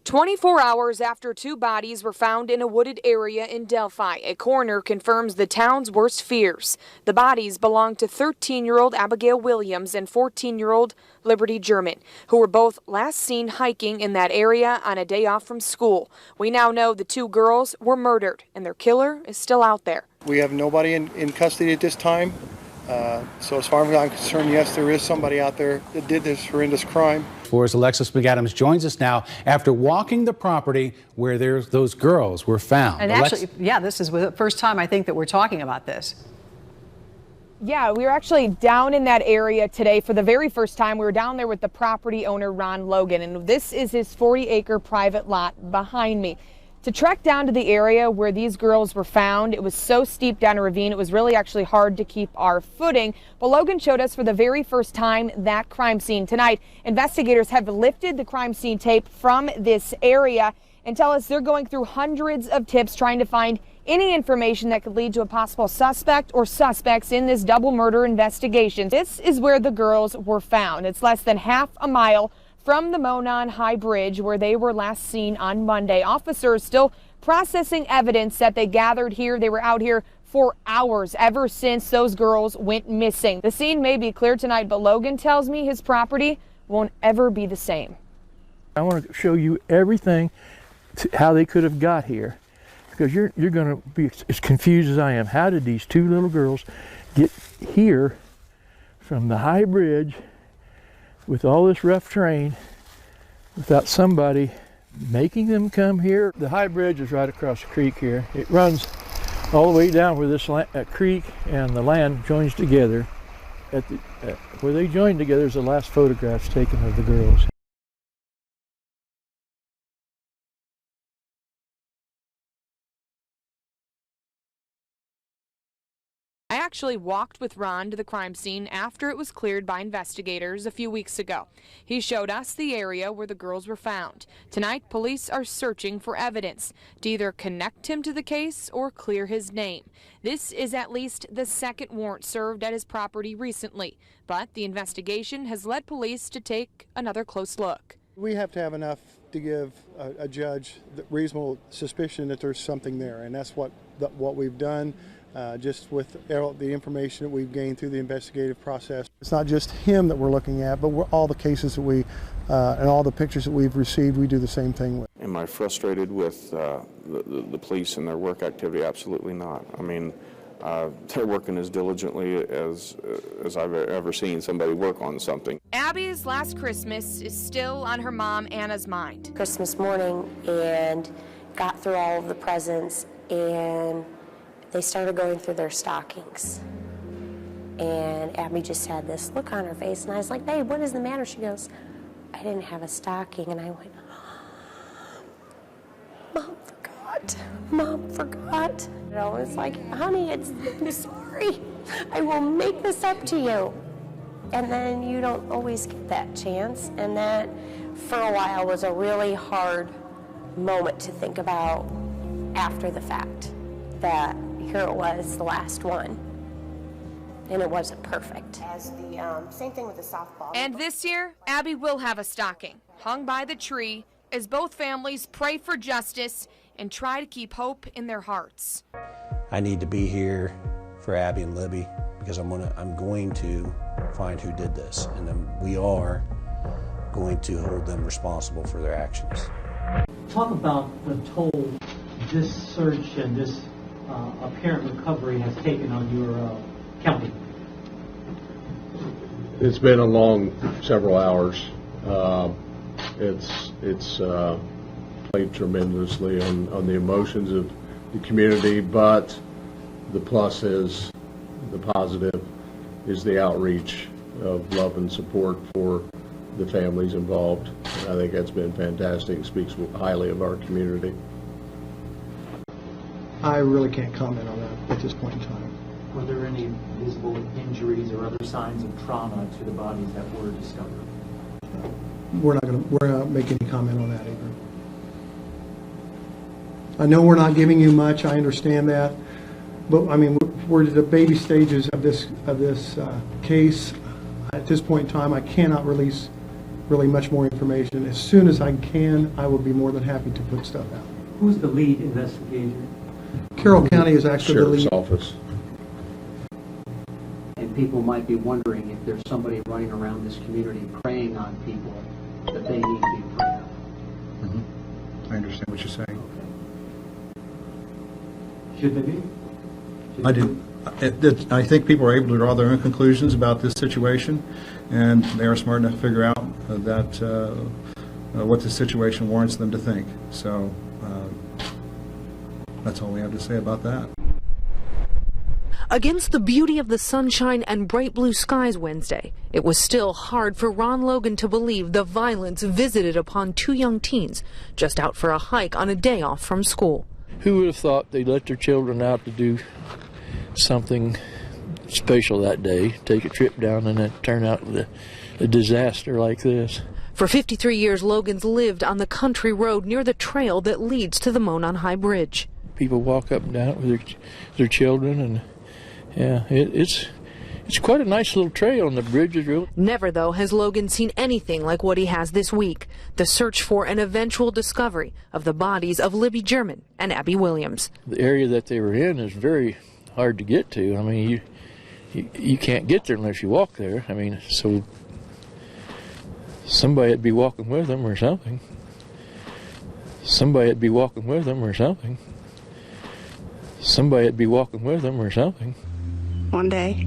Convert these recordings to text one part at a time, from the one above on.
24 hours after two bodies were found in a wooded area in Delphi, a coroner confirms the town's worst fears. The bodies belong to 13-year-old Abigail Williams and 14-year-old Liberty German, who were both last seen hiking in that area on a day off from school. We now know the two girls were murdered, and their killer is still out there. We have nobody in custody at this time. So as far as I'm concerned, yes, there is somebody out there that did this horrendous crime. As Alexis McAdams joins us now after walking the property where those girls were found. And actually, yeah, this is the first time I think that we're talking about this. Yeah, we were actually down in that area today for the very first time. We were down there with the property owner, Logan, and this is his 40-acre private lot behind me. To trek down to the area where these girls were found, it was so steep down a ravine, it was really actually hard to keep our footing. But Logan showed us for the very first time that crime scene. Tonight, investigators have lifted the crime scene tape from this area and tell us they're going through hundreds of tips trying to find any information that could lead to a possible suspect or suspects in this double murder investigation. This is where the girls were found. It's less than half a mile from the Monon High Bridge where they were last seen on Monday. Officers still processing evidence that they gathered here. They were out here for hours ever since those girls went missing. The scene may be clear tonight, but Logan tells me his property won't ever be the same. I want to show you everything, how they could have got here, because you're going to be as confused as I am. How did these two little girls get here from the high bridge with all this rough terrain without somebody making them come here? The high bridge is right across the creek here. It runs all the way down where this creek and the land joins together. Where they join together is the last photographs taken of the girls. I actually walked with Ron to the crime scene after it was cleared by investigators a few weeks ago. He showed us the area where the girls were found. Tonight, police are searching for evidence to either connect him to the case or clear his name. This is at least the second warrant served at his property recently, but the investigation has led police to take another close look. We have to have enough to give a judge the reasonable suspicion that there's something there, and that's what we've done. Just with the information that we've gained through the investigative process. It's not just him that we're looking at, but all the cases that and all the pictures that we've received, we do the same thing with. Am I frustrated with the police and their work activity? Absolutely not. I mean, they're working as diligently as I've ever seen somebody work on something. Abby's last Christmas is still on her mom Anna's mind. Christmas morning, and got through all of the presents, and they started going through their stockings. And Abby just had this look on her face, and I was like, babe, what is the matter? She goes, I didn't have a stocking. And I went, Mom forgot. Mom forgot. And I was like, honey, I'm sorry. I will make this up to you. And then you don't always get that chance. And that, for a while, was a really hard moment to think about after the fact. That here it was, the last one, and it wasn't perfect. As the same thing with the softball. And this year, Abby will have a stocking hung by the tree as both families pray for justice and try to keep hope in their hearts. I need to be here for Abby and Libby because I'm going to find who did this, and then we are going to hold them responsible for their actions. Talk about the toll this search and this apparent recovery has taken on your county. It's been a long several hours. It's played tremendously on the emotions of the community, but the plus is, the positive is the outreach of love and support for the families involved. And I think that's been fantastic. It speaks highly of our community. I really can't comment on that at this point in time. Were there any visible injuries or other signs of trauma to the bodies that were discovered? We're not making any comment on that either. I know we're not giving you much. I understand that, but I mean we're at the baby stages of this case. At this point in time, I cannot release really much more information. As soon as I can, I will be more than happy to put stuff out. Who's the lead investigator? Carroll County is actually the Sheriff's lead. Office. And people might be wondering if there's somebody running around this community preying on people that they need to be preyed on. I understand what you're saying. Should they be? I do. I think people are able to draw their own conclusions about this situation, and they are smart enough to figure out that what the situation warrants them to think. So that's all we have to say about that. Against the beauty of the sunshine and bright blue skies Wednesday, it was still hard for Ron Logan to believe the violence visited upon two young teens just out for a hike on a day off from school. Who would have thought they'd let their children out to do something special that day, take a trip down, and it turn out with a disaster like this? For 53 years, Logan's lived on the country road near the trail that leads to the Monon High Bridge. People walk up and down it with their children, and yeah, it's quite a nice little trail, and the bridge is real. Never, though, has Logan seen anything like what he has this week, the search for an eventual discovery of the bodies of Libby German and Abby Williams. The area that they were in is very hard to get to. I mean, you can't get there unless you walk there. I mean, so somebody would be walking with them or something. Somebody would be walking with them or something. Somebody would be walking with them or something. One day,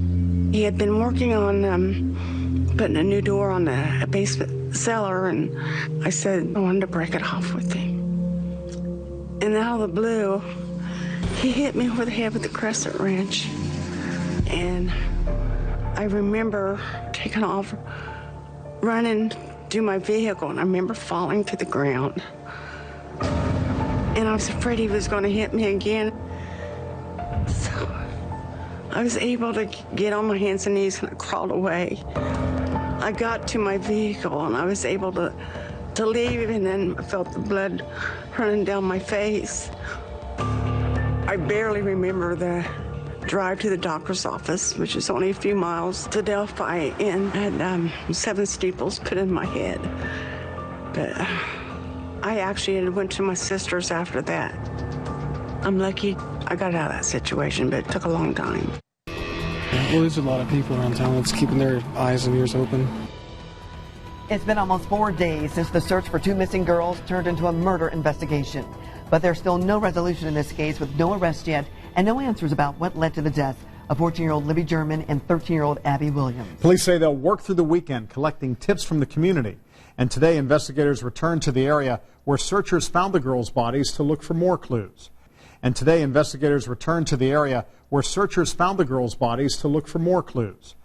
he had been working on putting a new door on a basement cellar, and I said I wanted to break it off with him. And out of the blue, he hit me over the head with the crescent wrench. And I remember taking off, running to my vehicle, and I remember falling to the ground. And I was afraid he was going to hit me again. So I was able to get on my hands and knees, and I crawled away. I got to my vehicle, and I was able to leave, and then I felt the blood running down my face. I barely remember the drive to the doctor's office, which is only a few miles to Delphi, and had 7 steeples put in my head. But I actually went to my sister's after that. I'm lucky I got out of that situation, but it took a long time. Well, there's a lot of people around town that's keeping their eyes and ears open. It's been almost 4 days since the search for 2 missing girls turned into a murder investigation. But there's still no resolution in this case, with no arrest yet and no answers about what led to the death of 14-year-old Libby German and 13-year-old Abby Williams. Police say they'll work through the weekend collecting tips from the community. And today, investigators returned to the area where searchers found the girls' bodies to look for more clues. And today, investigators returned to the area where searchers found the girls' bodies to look for more clues.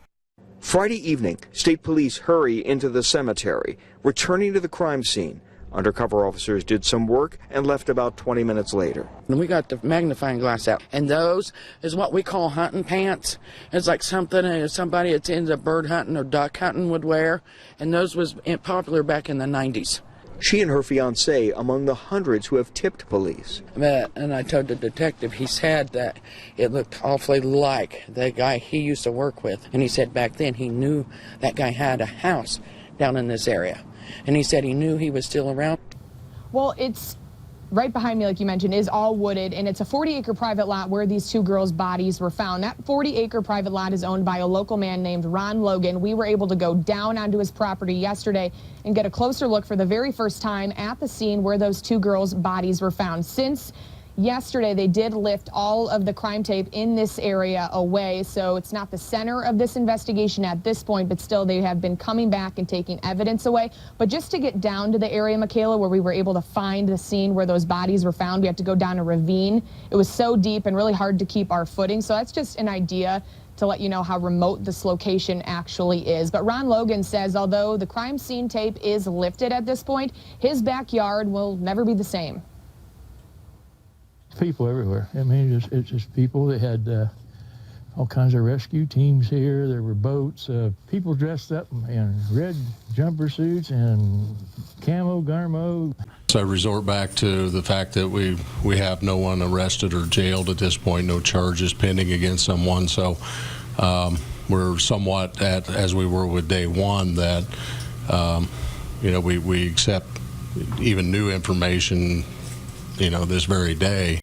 Friday evening, state police hurry into the cemetery, returning to the crime scene. Undercover officers did some work and left about 20 minutes later. And we got the magnifying glass out, and those is what we call hunting pants. It's like something somebody that's into bird hunting or duck hunting would wear, and those was popular back in the 90s. She and her fiancé among the hundreds who have tipped police. And I told the detective, he said that it looked awfully like the guy he used to work with. And he said back then he knew that guy had a house down in this area. And he said he knew he was still around. Well, it's right behind me, like you mentioned, is all wooded, and it's a 40-acre private lot where these 2 girls' bodies were found. That 40-acre private lot is owned by a local man named Ron Logan. We were able to go down onto his property yesterday and get a closer look for the very first time at the scene where those 2 girls' bodies were found. Since yesterday, they did lift all of the crime tape in this area away, so it's not the center of this investigation at this point, but still they have been coming back and taking evidence away. But just to get down to the area, Michaela, where we were able to find the scene where those bodies were found, we had to go down a ravine. It was so deep and really hard to keep our footing, so that's just an idea to let you know how remote this location actually is. But Ron Logan says although the crime scene tape is lifted at this point, his backyard will never be the same. People everywhere. I mean, it's just people. They had all kinds of rescue teams here. There were boats. People dressed up in red jumper suits and camo garmo. So I resort back to the fact that we have no one arrested or jailed at this point, no charges pending against someone. So we're somewhat at, as we were with day one, that we accept even new information, this very day.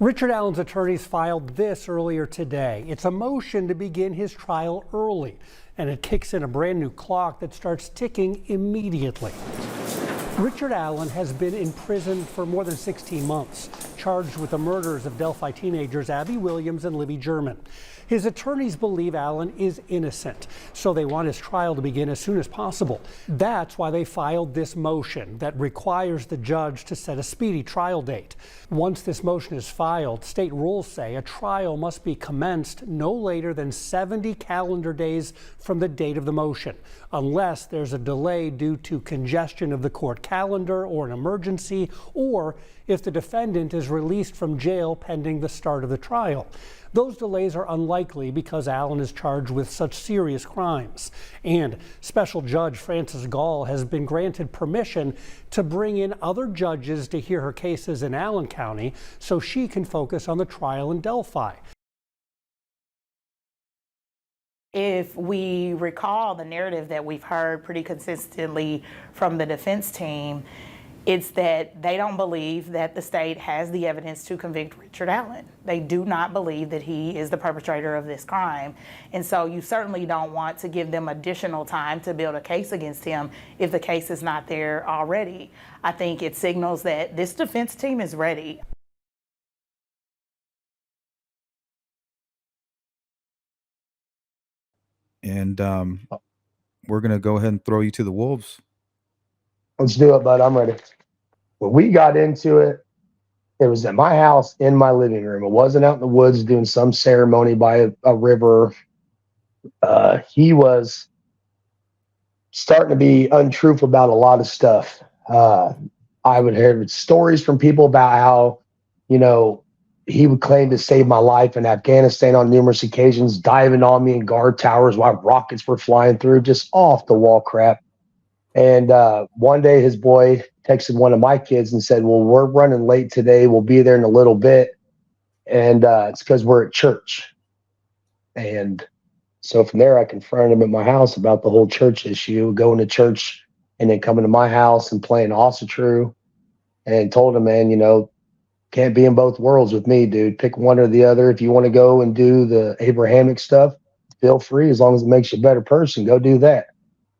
Richard Allen's attorneys filed this earlier today. It's a motion to begin his trial early, and it kicks in a brand new clock that starts ticking immediately. Richard Allen has been in prison for more than 16 months, charged with the murders of Delphi teenagers Abby Williams and Libby German. His attorneys believe Allen is innocent, so they want his trial to begin as soon as possible. That's why they filed this motion that requires the judge to set a speedy trial date. Once this motion is filed, state rules say a trial must be commenced no later than 70 calendar days from the date of the motion, unless there's a delay due to congestion of the court calendar or an emergency, or if the defendant is released from jail pending the start of the trial. Those delays are unlikely because Allen is charged with such serious crimes. And Special Judge Frances Gall has been granted permission to bring in other judges to hear her cases in Allen County so she can focus on the trial in Delphi. If we recall the narrative that we've heard pretty consistently from the defense team, it's that they don't believe that the state has the evidence to convict Richard Allen. They do not believe that he is the perpetrator of this crime. And so you certainly don't want to give them additional time to build a case against him if the case is not there already. I think it signals that this defense team is ready. And we're going to go ahead and throw you to the wolves. Let's do it, bud. I'm ready. When we got into it, it was at my house in my living room. It wasn't out in the woods doing some ceremony by a river. He was starting to be untruthful about a lot of stuff. I would hear stories from people about how, he would claim to save my life in Afghanistan on numerous occasions, diving on me in guard towers while rockets were flying through, just off the wall crap. And one day his boy texted one of my kids and said, well, we're running late today. We'll be there in a little bit. And it's because we're at church. And so from there, I confronted him at my house about the whole church issue, going to church and then coming to my house and playing Asatru, and told him, man, can't be in both worlds with me, dude. Pick one or the other. If you want to go and do the Abrahamic stuff, feel free. As long as it makes you a better person, go do that.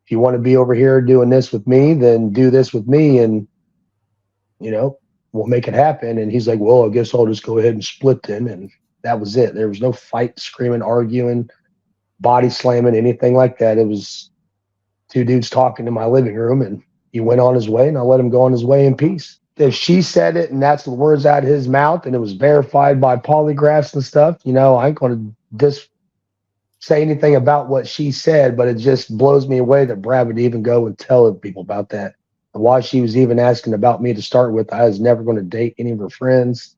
If you want to be over here doing this with me, then do this with me, and we'll make it happen. And he's like, well, I guess I'll just go ahead and split then. And that was it. There was no fight, screaming, arguing, body slamming, anything like that. It was two dudes talking in my living room, and he went on his way, and I let him go on his way in peace. If she said it and that's the words out of his mouth and it was verified by polygraphs and stuff, I ain't going to say anything about what she said, but it just blows me away that Brad would even go and tell people about that. And why she was even asking about me to start with. I was never going to date any of her friends.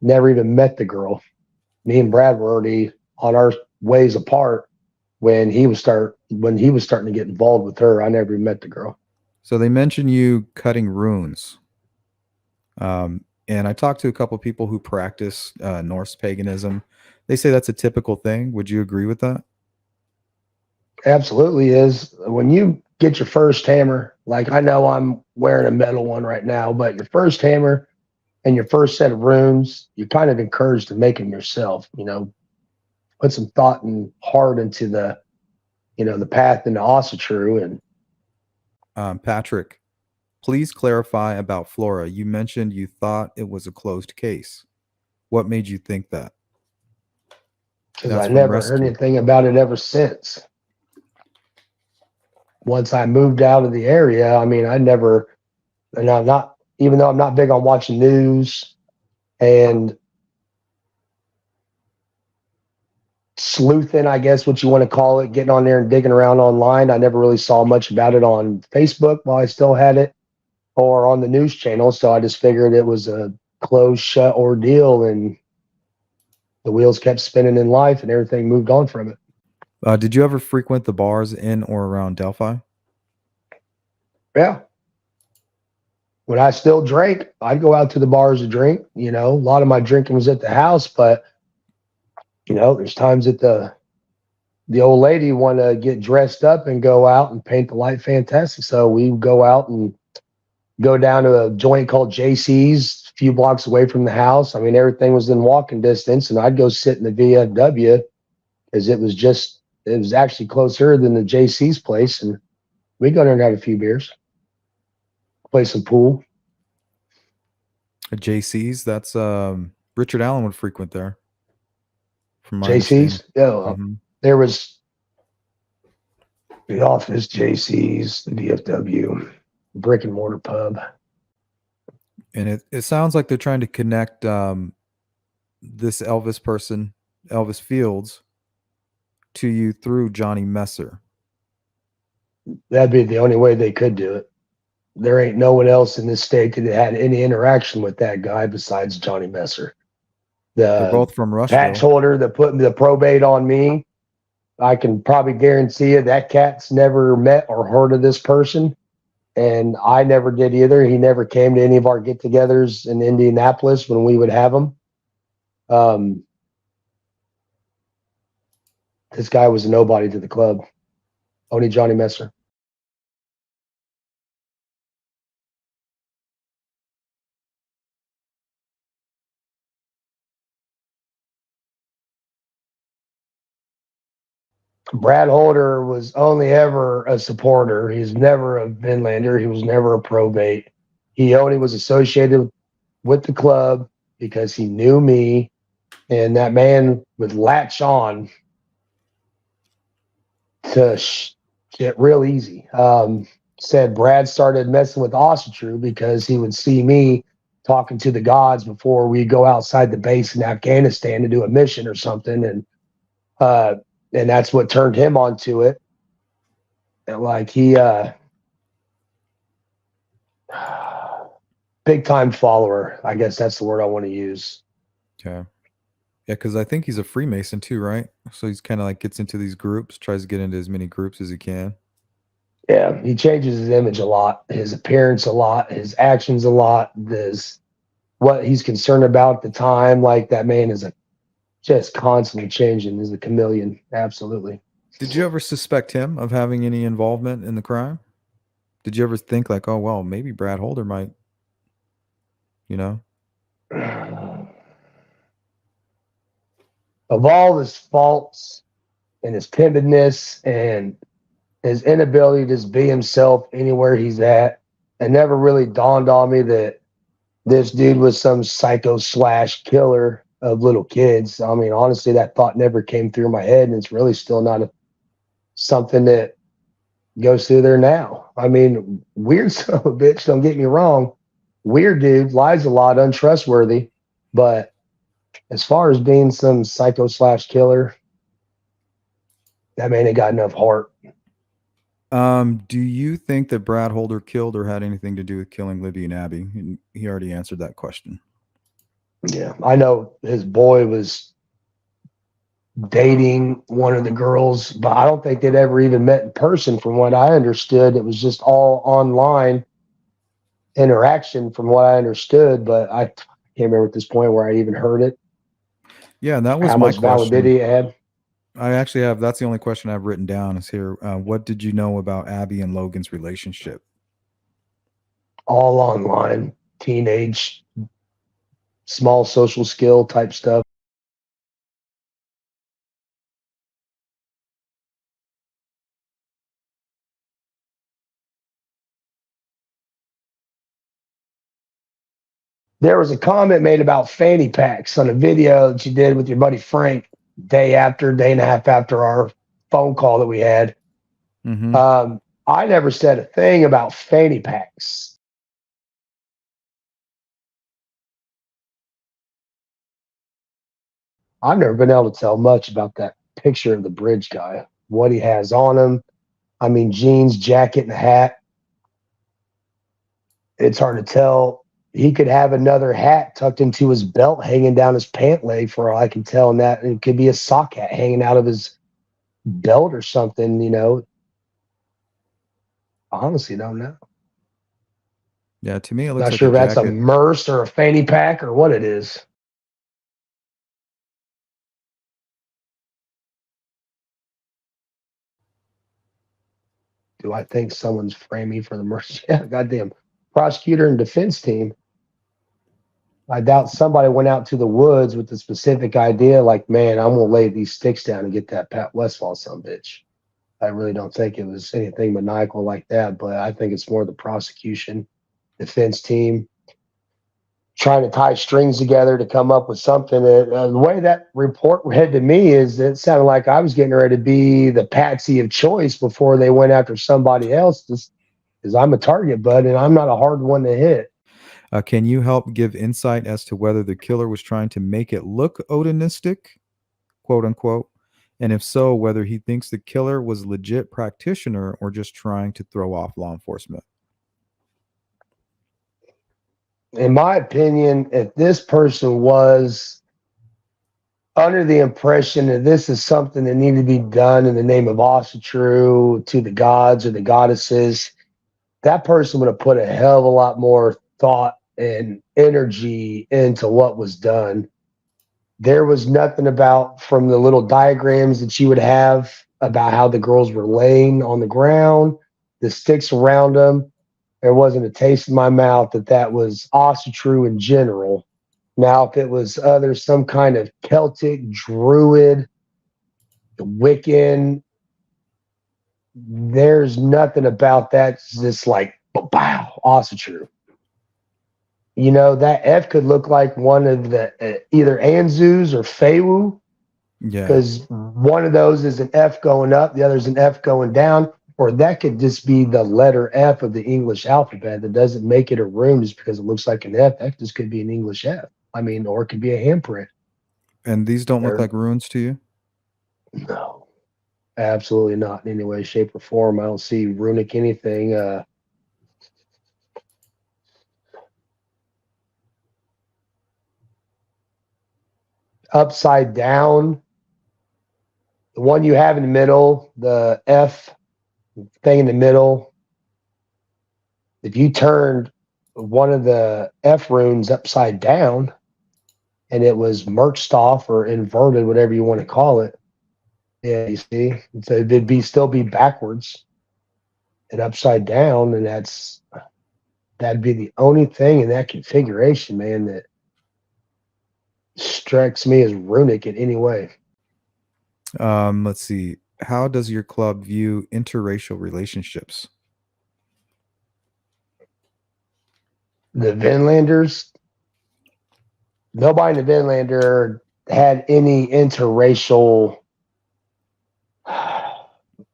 Never even met the girl. Me and Brad were already on our ways apart when he was starting to get involved with her. I never even met the girl. So they mention you cutting runes. And I talked to a couple of people who practice Norse paganism. They say that's a typical thing. Would you agree with that? Absolutely is. When you get your first hammer, like I know I'm wearing a metal one right now, but your first hammer and your first set of runes, you're kind of encouraged to make them yourself, put some thought and heart into the path into Asatru. And Patrick, please clarify about Flora. You mentioned you thought it was a closed case. What made you think that? Because I never heard anything about it ever since. Once I moved out of the area, even though I'm not big on watching news and sleuthing, I guess what you want to call it, getting on there and digging around online, I never really saw much about it on Facebook while I still had it, or on the news channel. So I just figured it was a closed shut ordeal, and the wheels kept spinning in life and everything moved on from it. Did you ever frequent the bars in or around Delphi? Yeah. When I still drank, I'd go out to the bars to drink. You know, a lot of my drinking was at the house, but you know, there's times that the old lady want to get dressed up and go out and paint the light fantastic. So we go out and go down to a joint called JC's, a few blocks away from the house. I mean, everything was in walking distance, and I'd go sit in the VFW because it was actually closer than the JC's place, and we'd go there and have a few beers, play some pool. JC's, that's Richard Allen would frequent there. From my JC's? understanding. Yeah. There was the office, JC's, the VFW, brick and mortar pub. And it sounds like they're trying to connect this Elvis person, Elvis Fields, to you through Johnny Messer. That'd be the only way they could do it. There ain't no one else in this state that had any interaction with that guy besides Johnny Messer. They're both from Rushville. Tax holder that put the probate on me, I can probably guarantee you that cat's never met or heard of this person. And I never did either. He never came to any of our get-togethers in Indianapolis when we would have them. This guy was a nobody to the club. Only Johnny Messer. Brad Holder was only ever a supporter. He's never a Vinlander. He was never a probate. He only was associated with the club because he knew me, and that man would latch on to shit real easy. Said Brad started messing with Asatru because he would see me talking to the gods before we go outside the base in Afghanistan to do a mission or something, and that's what turned him onto it. And like he, big time follower. I guess that's the word I want to use. Okay. Yeah, because I think he's a Freemason too, right? So he's kind of like gets into these groups, tries to get into as many groups as he can. Yeah, he changes his image a lot, his appearance a lot, his actions a lot, what he's concerned about at the time. Like that man is just constantly changing. He's a chameleon. Absolutely. Did you ever suspect him of having any involvement in the crime? Did you ever think like, oh, well, maybe Brad Holder might, you know? Of all his faults and his timidness and his inability to just be himself anywhere he's at, it never really dawned on me that this dude was some psycho / killer of little kids. I mean, honestly, that thought never came through my head, and it's really still not something that goes through there now. I mean, weird son of a bitch, don't get me wrong. Weird dude, lies a lot, untrustworthy, but as far as being some psycho / killer, that man ain't got enough heart. Do you think that Brad Holder killed or had anything to do with killing Libby and Abby? And he already answered that question. Yeah, I know his boy was dating one of the girls, but I don't think they'd ever even met in person. From what I understood, it was just all online interaction from what I understood, but I can't remember at this point where I even heard it. Yeah, and that was How my much question. validity it had. I actually have, that's the only question I've written down is here. What did you know about Abby and Logan's relationship? All online, teenage, small social skill type stuff. There was a comment made about fanny packs on a video that you did with your buddy Frank day and a half after our phone call that we had. Mm-hmm. I never said a thing about fanny packs. I've never been able to tell much about that picture of the bridge guy, what he has on him. I mean, jeans, jacket, and hat. It's hard to tell. he could have another hat tucked into his belt hanging down his pant leg for all I can tell, and that it could be a sock hat hanging out of his belt or something, you know. Honestly, don't know. Yeah, to me it looks Not like sure a if that's a jacket. merce or a fanny pack or what it is. Do I think someone's framing for the mercy? Yeah, goddamn. Prosecutor and defense team. I doubt somebody went out to the woods with the specific idea, like, man, I'm gonna lay these sticks down and get that Pat Westfall son bitch. I really don't think it was anything maniacal like that, but I think it's more the prosecution, defense team trying to tie strings together to come up with something. The way that report read to me is it sounded like I was getting ready to be the patsy of choice before they went after somebody else, just because I'm a target, bud, and I'm not a hard one to hit. Can you help give insight as to whether the killer was trying to make it look Odinistic, quote unquote? And if so, whether he thinks the killer was a legit practitioner or just trying to throw off law enforcement? In my opinion, if this person was under the impression that this is something that needed to be done in the name of Asatru to the gods or the goddesses, that person would have put a hell of a lot more thought and energy into what was done. There was nothing about, from the little diagrams that you would have about how the girls were laying on the ground, the sticks around them. There wasn't a taste in my mouth that that was Asatru in general. Now, if it was some kind of Celtic, Druid, Wiccan, there's nothing about that. It's just like, wow, Asatru. You know, that F could look like one of the either Anzus or Fewu, Yeah. because one of those is an F going up, the other is an F going down, or that could just be the letter F of the English alphabet that doesn't make it a rune just because it looks like an F. That just could be an English F. I mean, or it could be a handprint. And these don't look like runes to you? No, absolutely not in any way, shape, or form. I don't see runic anything. Upside down, the one you have in the middle, the F thing in the middle, if you turned one of the F runes upside down and it was merged off or inverted, whatever you want to call it, yeah, you see, so it'd still be backwards and upside down, and that'd be the only thing in that configuration, man, that strikes me as runic in any way. Let's see. How does your club view interracial relationships? The Vinlanders, nobody in the Vinlander had any interracial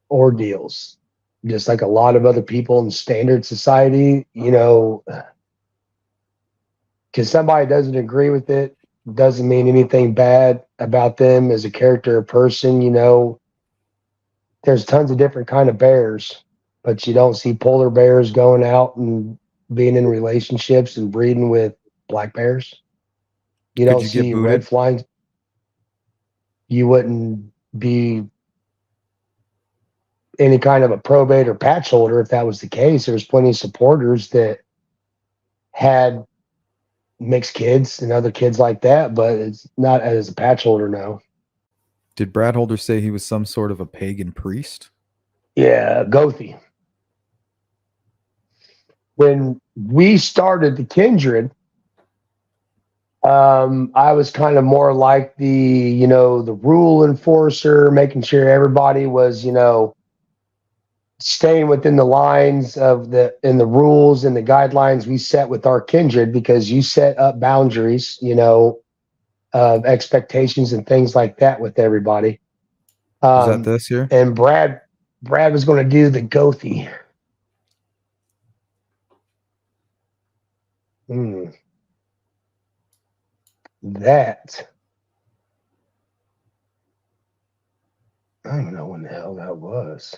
ordeals. Just like a lot of other people in standard society, you know, because somebody doesn't agree with it doesn't mean anything bad about them as a character or person. You know, there's tons of different kind of bears, but you don't see polar bears going out and being in relationships and breeding with black bears. You don't see red flying. You wouldn't be any kind of a probate or patch holder if that was the case. There's plenty of supporters that had mixed kids and other kids like that, but it's not as a patch holder, no. Did Brad Holder say he was some sort of a pagan priest? Yeah, Gothi. When we started the Kindred, I was kind of more like the rule enforcer, making sure everybody was, staying within the lines of the rules and the guidelines we set with our Kindred, because you set up boundaries, of expectations and things like that with everybody. Is that this year? And Brad was going to do the Gothi. That, I don't know when the hell that was.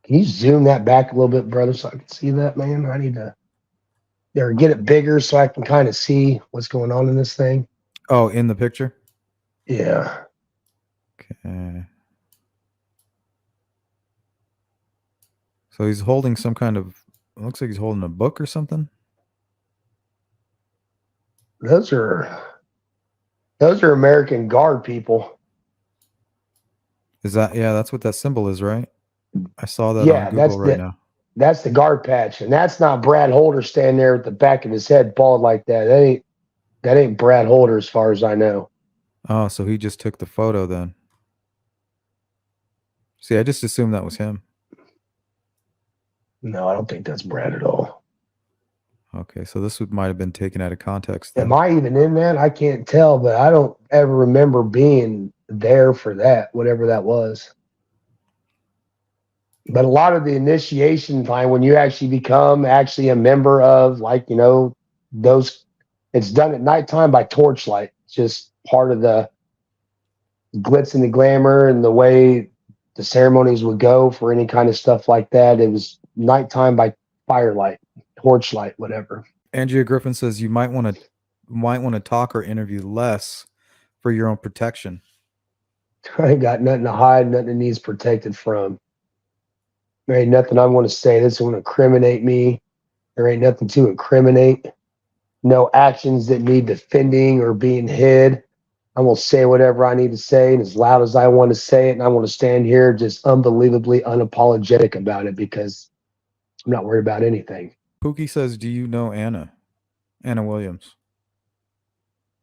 Can you zoom that back a little bit, brother, so I can see that, man? I need to. or get it bigger so I can kind of see what's going on in this thing. Oh, in the picture? Yeah. Okay. So he's holding some kind of, it looks like he's holding a book or something. Those are American Guard people. Is that, yeah, that's what that symbol is, right? I saw that Yeah, on Google right now. That's the guard patch, and that's not Brad Holder standing there with the back of his head bald like that. That ain't Brad Holder as far as I know. Oh, so he just took the photo then. See, I just assumed that was him. No, I don't think that's Brad at all. Okay, so this might have been taken out of context then. Am I even in that? I can't tell, but I don't ever remember being there for that, whatever that was. But a lot of the initiation time, when you actually become a member of, like, you know, those, it's done at nighttime by torchlight. It's just part of the glitz and the glamour and the way the ceremonies would go for any kind of stuff like that. It was nighttime by firelight, torchlight, whatever. Andrea Griffin says you might want to talk or interview less for your own protection. I ain't got nothing to hide, nothing that needs protected from. There ain't nothing I want to say that's going to incriminate me. There ain't nothing to incriminate. No actions that need defending or being hid. I'm going to say whatever I need to say and as loud as I want to say it. And I want to stand here just unbelievably unapologetic about it because I'm not worried about anything. Pookie says, do you know Anna? Anna Williams.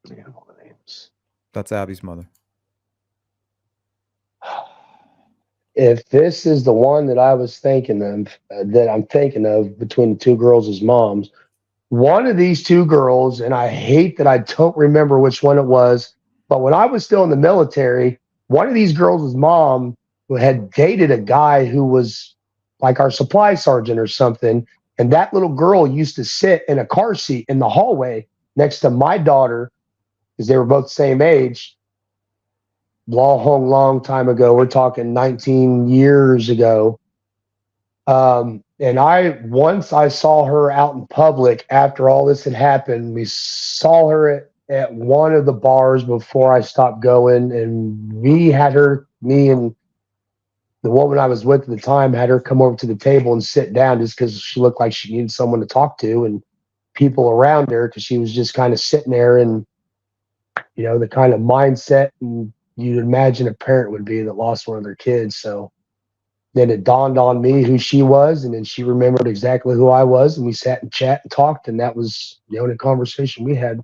Anna Williams. That's Abby's mother. If this is the one that I was thinking of, that I'm thinking of between the two girls as moms, one of these two girls, and I hate that I don't remember which one it was, but when I was still in the military, one of these girls' mom had dated a guy who was like our supply sergeant or something, and that little girl used to sit in a car seat in the hallway next to my daughter because they were both the same age. Long time ago. We're talking 19 years ago. And once I saw her out in public after all this had happened. We saw her at one of the bars before I stopped going, and me and the woman I was with at the time had her come over to the table and sit down just because she looked like she needed someone to talk to and people around her, because she was just kind of sitting there and, you know, the kind of mindset and you'd imagine a parent would be that lost one of their kids. So then it dawned on me who she was, and then she remembered exactly who I was, and we sat and chat and talked, and that was the only conversation we had,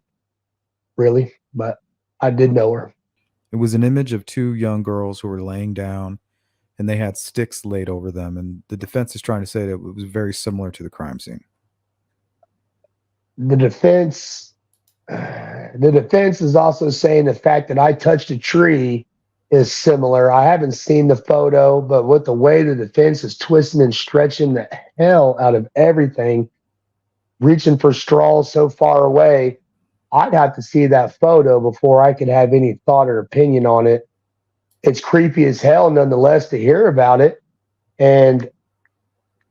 really. But I did know her. It was an image of two young girls who were laying down, and they had sticks laid over them, and the defense is trying to say that it was very similar to the crime scene. The defense is also saying the fact that I touched a tree is similar. I haven't seen the photo, but with the way the defense is twisting and stretching the hell out of everything, reaching for straws so far away, I'd have to see that photo before I could have any thought or opinion on it. It's creepy as hell nonetheless to hear about it.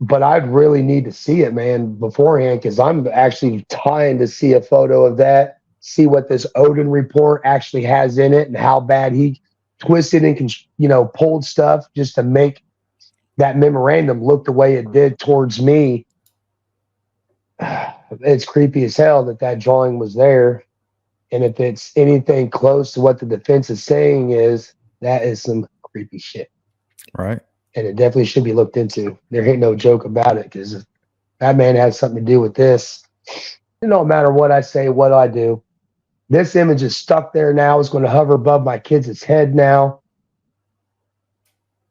But I'd really need to see it, man, beforehand, because I'm actually dying to see a photo of that, see what this Odin report actually has in it and how bad he twisted and, you know, pulled stuff just to make that memorandum look the way it did towards me. It's creepy as hell that drawing was there. And if it's anything close to what the defense is saying, that is some creepy shit. Right. And it definitely should be looked into. There ain't no joke about it, because if that man has something to do with this, it don't matter what I say, what I do. This image is stuck there now. It's going to hover above my kid's head now.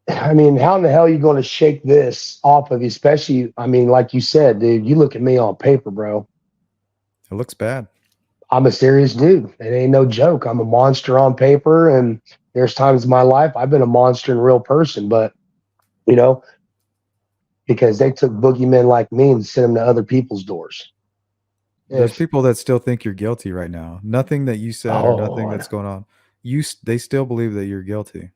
I mean, how in the hell are you going to shake this off of you? Especially, I mean, like you said, dude, you look at me on paper, bro. It looks bad. I'm a serious dude. It ain't no joke. I'm a monster on paper, and there's times in my life I've been a monster in real person, but you know, because they took boogeymen like me and sent them to other people's doors. There's people that still think you're guilty right now. Nothing that you said or nothing that's going on. They still believe that you're guilty.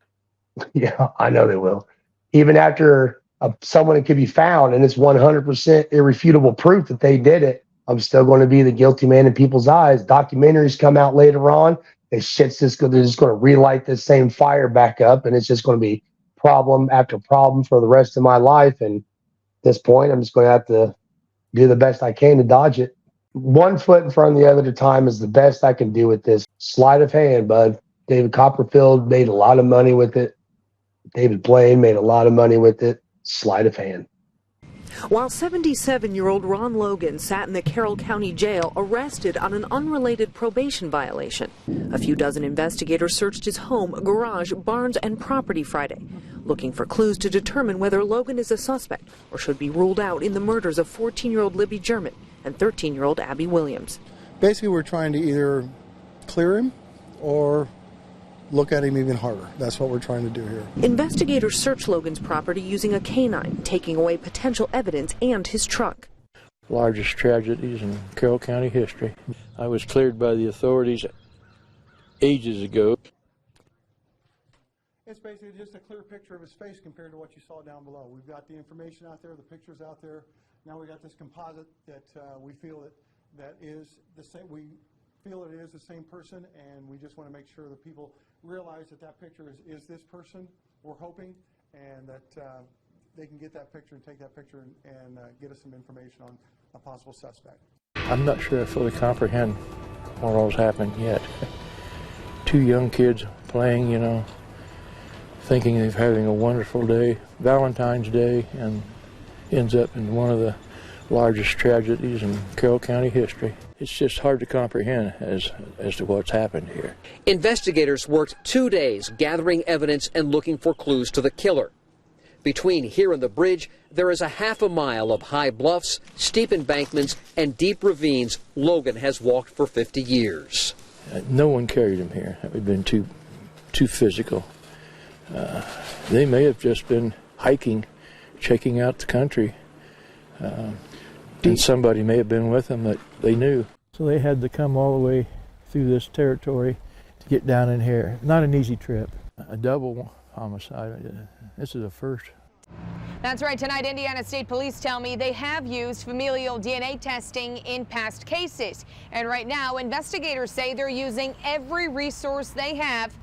Yeah, I know they will. Even after someone could be found and it's 100% irrefutable proof that they did it, I'm still going to be the guilty man in people's eyes. Documentaries come out later on. They're just going to relight this same fire back up, and it's just going to be problem after problem for the rest of my life. And at this point, I'm just going to have to do the best I can to dodge it. 1 foot in front of the other at a time is the best I can do with this. Sleight of hand, bud. David Copperfield made a lot of money with it. David Blaine made a lot of money with it. Sleight of hand. While 77-year-old Ron Logan sat in the Carroll County Jail arrested on an unrelated probation violation. A few dozen investigators searched his home, garage, barns, and property Friday, looking for clues to determine whether Logan is a suspect or should be ruled out in the murders of 14-year-old Libby German and 13-year-old Abby Williams. Basically, we're trying to either clear him or look at him even harder. That's what we're trying to do here. Investigators searched Logan's property using a canine, taking away potential evidence and his truck. Largest tragedies in Carroll County history. I was cleared by the authorities ages ago. It's basically just a clear picture of his face compared to what you saw down below. We've got the information out there, the pictures out there. Now we got this composite that we feel that is the same. We feel it is the same person, and we just want to make sure that people realize that that picture is this person. We're hoping, and that they can get that picture and take that picture and get us some information on a possible suspect. I'm not sure I fully comprehend what all's happened yet. 2 young kids playing, you know, thinking they're having a wonderful day, Valentine's Day, and ends up in one of the largest tragedies in Carroll County history. It's just hard to comprehend as to what's happened here. Investigators worked 2 days gathering evidence and looking for clues to the killer. Between here and the bridge, there is a half a mile of high bluffs, steep embankments, and deep ravines Logan has walked for 50 years. No one carried him here. That would have been too physical. They may have just been hiking, checking out the country. And somebody may have been with them that they knew. So they had to come all the way through this territory to get down in here. Not an easy trip. A double homicide. This is a first. That's right. Tonight, Indiana State Police tell me they have used familial DNA testing in past cases. And right now, investigators say they're using every resource they have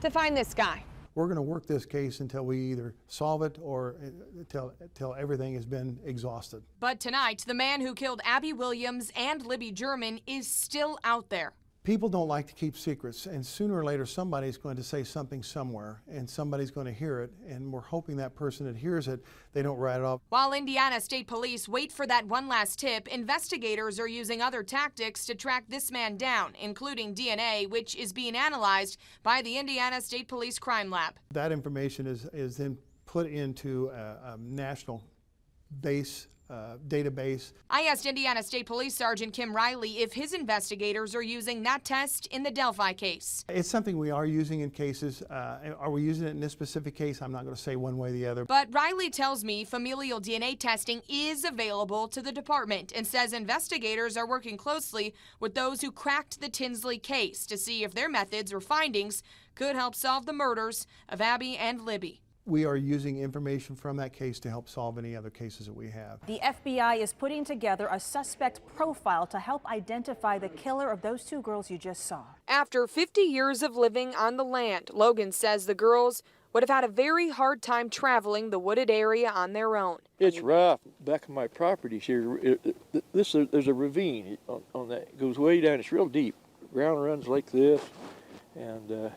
to find this guy. We're going to work this case until we either solve it or until everything has been exhausted. But tonight, the man who killed Abby Williams and Libby German is still out there. People don't like to keep secrets, and sooner or later somebody's going to say something somewhere, and somebody's going to hear it, and we're hoping that person that hears it, they don't write it off. While Indiana State Police wait for that one last tip, investigators are using other tactics to track this man down, including DNA, which is being analyzed by the Indiana State Police Crime Lab. That information is then put into a national database. I asked Indiana State Police Sergeant Kim Riley if his investigators are using that test in the Delphi case. It's something we are using in cases. Are we using it in this specific case? I'm not going to say one way or the other. But Riley tells me familial DNA testing is available to the department and says investigators are working closely with those who cracked the Tinsley case to see if their methods or findings could help solve the murders of Abby and Libby. We are using information from that case to help solve any other cases that we have. The FBI is putting together a suspect profile to help identify the killer of those 2 girls you just saw. After 50 years of living on the land, Logan says the girls would have had a very hard time traveling the wooded area on their own. It's rough. Back of my property here, there's a ravine on that. It goes way down. It's real deep. The ground runs like this, and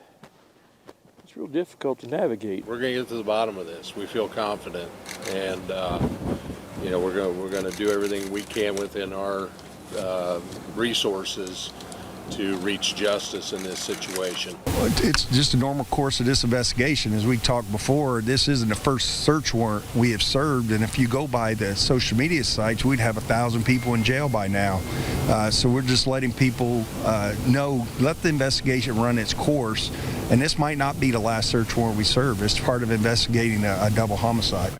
it's real difficult to navigate. We're going to get to the bottom of this. We feel confident, and you know, we're going to do everything we can within our resources to reach justice in this situation. It's just a normal course of this investigation. As we talked before, this isn't the first search warrant we have served, and if you go by the social media sites, we'd have 1,000 people in jail by now. So we're just letting people know, let the investigation run its course, and this might not be the last search warrant we serve. It's part of investigating a double homicide.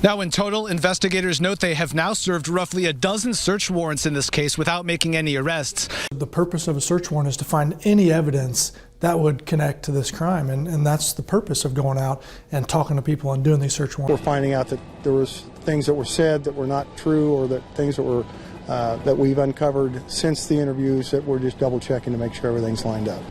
Now, in total, investigators note they have now served roughly a dozen search warrants in this case without making any arrests. The purpose of a search warrant is to find any evidence that would connect to this crime, and that's the purpose of going out and talking to people and doing these search warrants. We're finding out that there was things that were said that were not true, or that things that were that we've uncovered since the interviews that we're just double checking to make sure everything's lined up.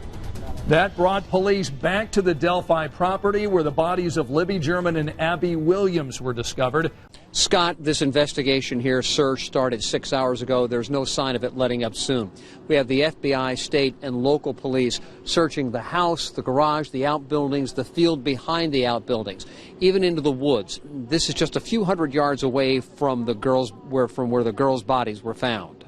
That brought police back to the Delphi property where the bodies of Libby German and Abby Williams were discovered. Scott, this investigation here, search started 6 hours ago. There's no sign of it letting up soon. We have the FBI, state, and local police searching the house, the garage, the outbuildings, the field behind the outbuildings, even into the woods. This is just a few hundred yards away from the girls, where the girls' bodies were found.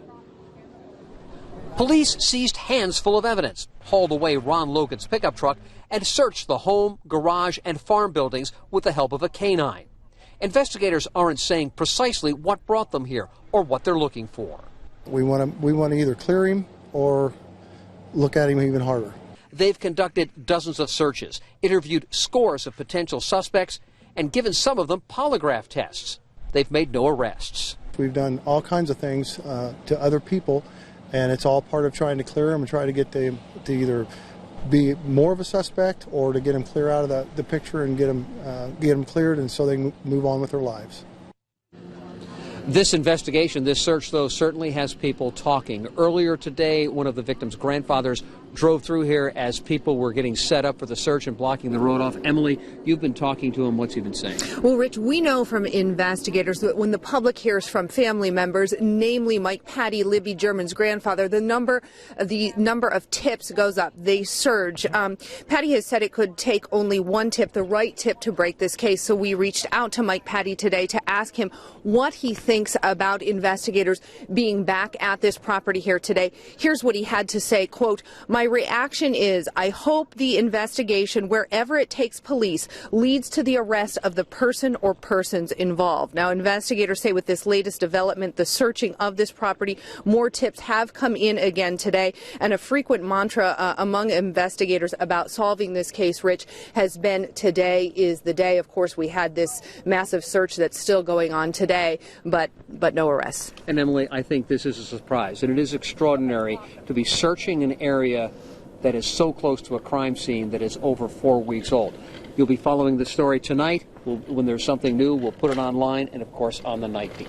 Police seized hands full of evidence, hauled away Ron Logan's pickup truck, and searched the home, garage, and farm buildings with the help of a canine. Investigators aren't saying precisely what brought them here or what they're looking for. We want to either clear him or look at him even harder. They've conducted dozens of searches, interviewed scores of potential suspects, and given some of them polygraph tests. They've made no arrests. We've done all kinds of things to other people, and it's all part of trying to clear them and try to get them to either be more of a suspect or to get them clear out of the picture and get them cleared, and so they can move on with their lives. This investigation, this search, though, certainly has people talking. Earlier today, one of the victim's grandfathers drove through here as people were getting set up for the search and blocking the road off. Emily, you've been talking to him. What's he been saying? Well, Rich, we know from investigators that when the public hears from family members, namely Mike Patty, Libby German's grandfather, the number of tips goes up. They surge. Patty has said it could take only one tip, the right tip, to break this case. So we reached out to Mike Patty today to ask him what he thinks about investigators being back at this property here today. Here's what he had to say, quote, "My reaction is I hope the investigation, wherever it takes police, leads to the arrest of the person or persons involved." Now, investigators say with this latest development, the searching of this property, more tips have come in again today. And a frequent mantra among investigators about solving this case, Rich, has been today is the day. Of course, we had this massive search that's still going on today, but no arrests. And Emily, I think this is a surprise, and it is extraordinary to be searching an area that is so close to a crime scene that is over 4 weeks old. You'll be following the story tonight. When there's something new, we'll put it online and, of course, on the night beat.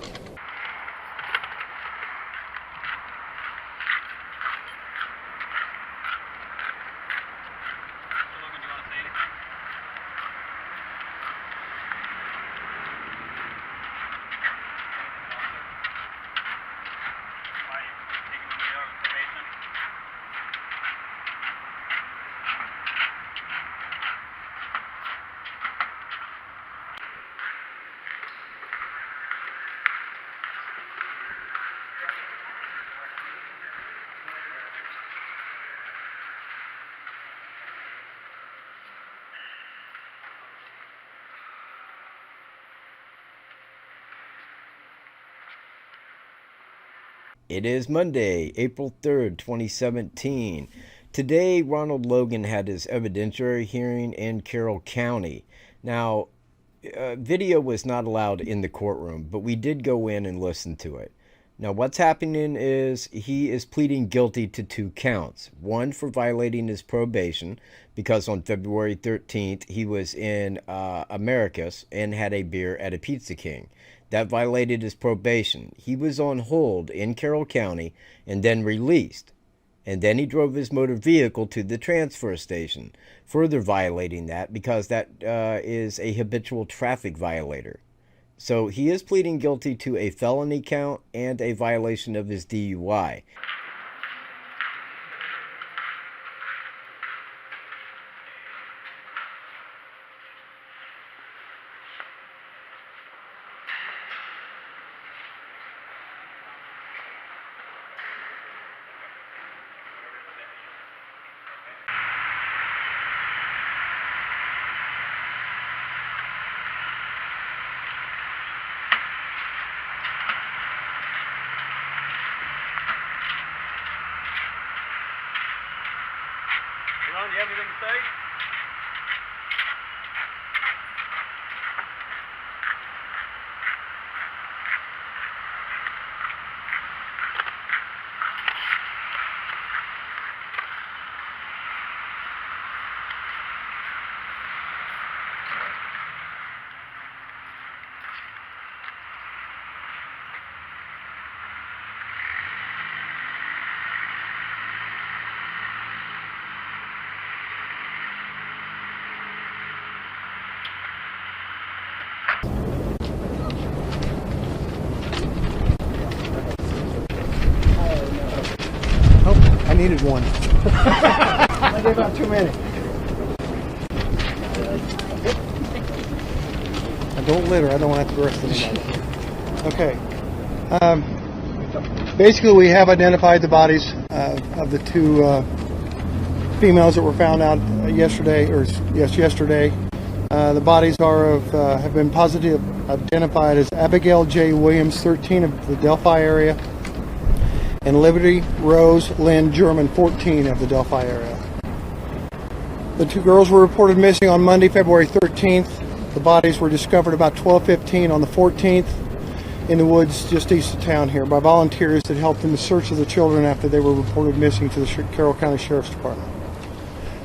It is Monday, April 3rd, 2017. Today, Ronald Logan had his evidentiary hearing in Carroll County. Now, video was not allowed in the courtroom, but we did go in and listen to it. Now, what's happening is he is pleading guilty to 2 counts. One for violating his probation, because on February 13th, he was in Americus and had a beer at a Pizza King. That violated his probation. He was on hold in Carroll County and then released. And then he drove his motor vehicle to the transfer station, further violating that because that is a habitual traffic violator. So he is pleading guilty to a felony count and a violation of his DUI. Do you have anything to say? I needed one. I gave out too many. Don't litter. I don't want to have to arrest anybody. Okay. Basically, we have identified the bodies of the two females that were found out yesterday. The bodies have been positively identified as Abigail J. Williams, 13, of the Delphi area, and Libby Rose Lynn German, 14, of the Delphi area. The two girls were reported missing on Monday, February 13th. The bodies were discovered about 12:15 on the 14th in the woods just east of town here by volunteers that helped in the search of the children after they were reported missing to the Carroll County Sheriff's Department.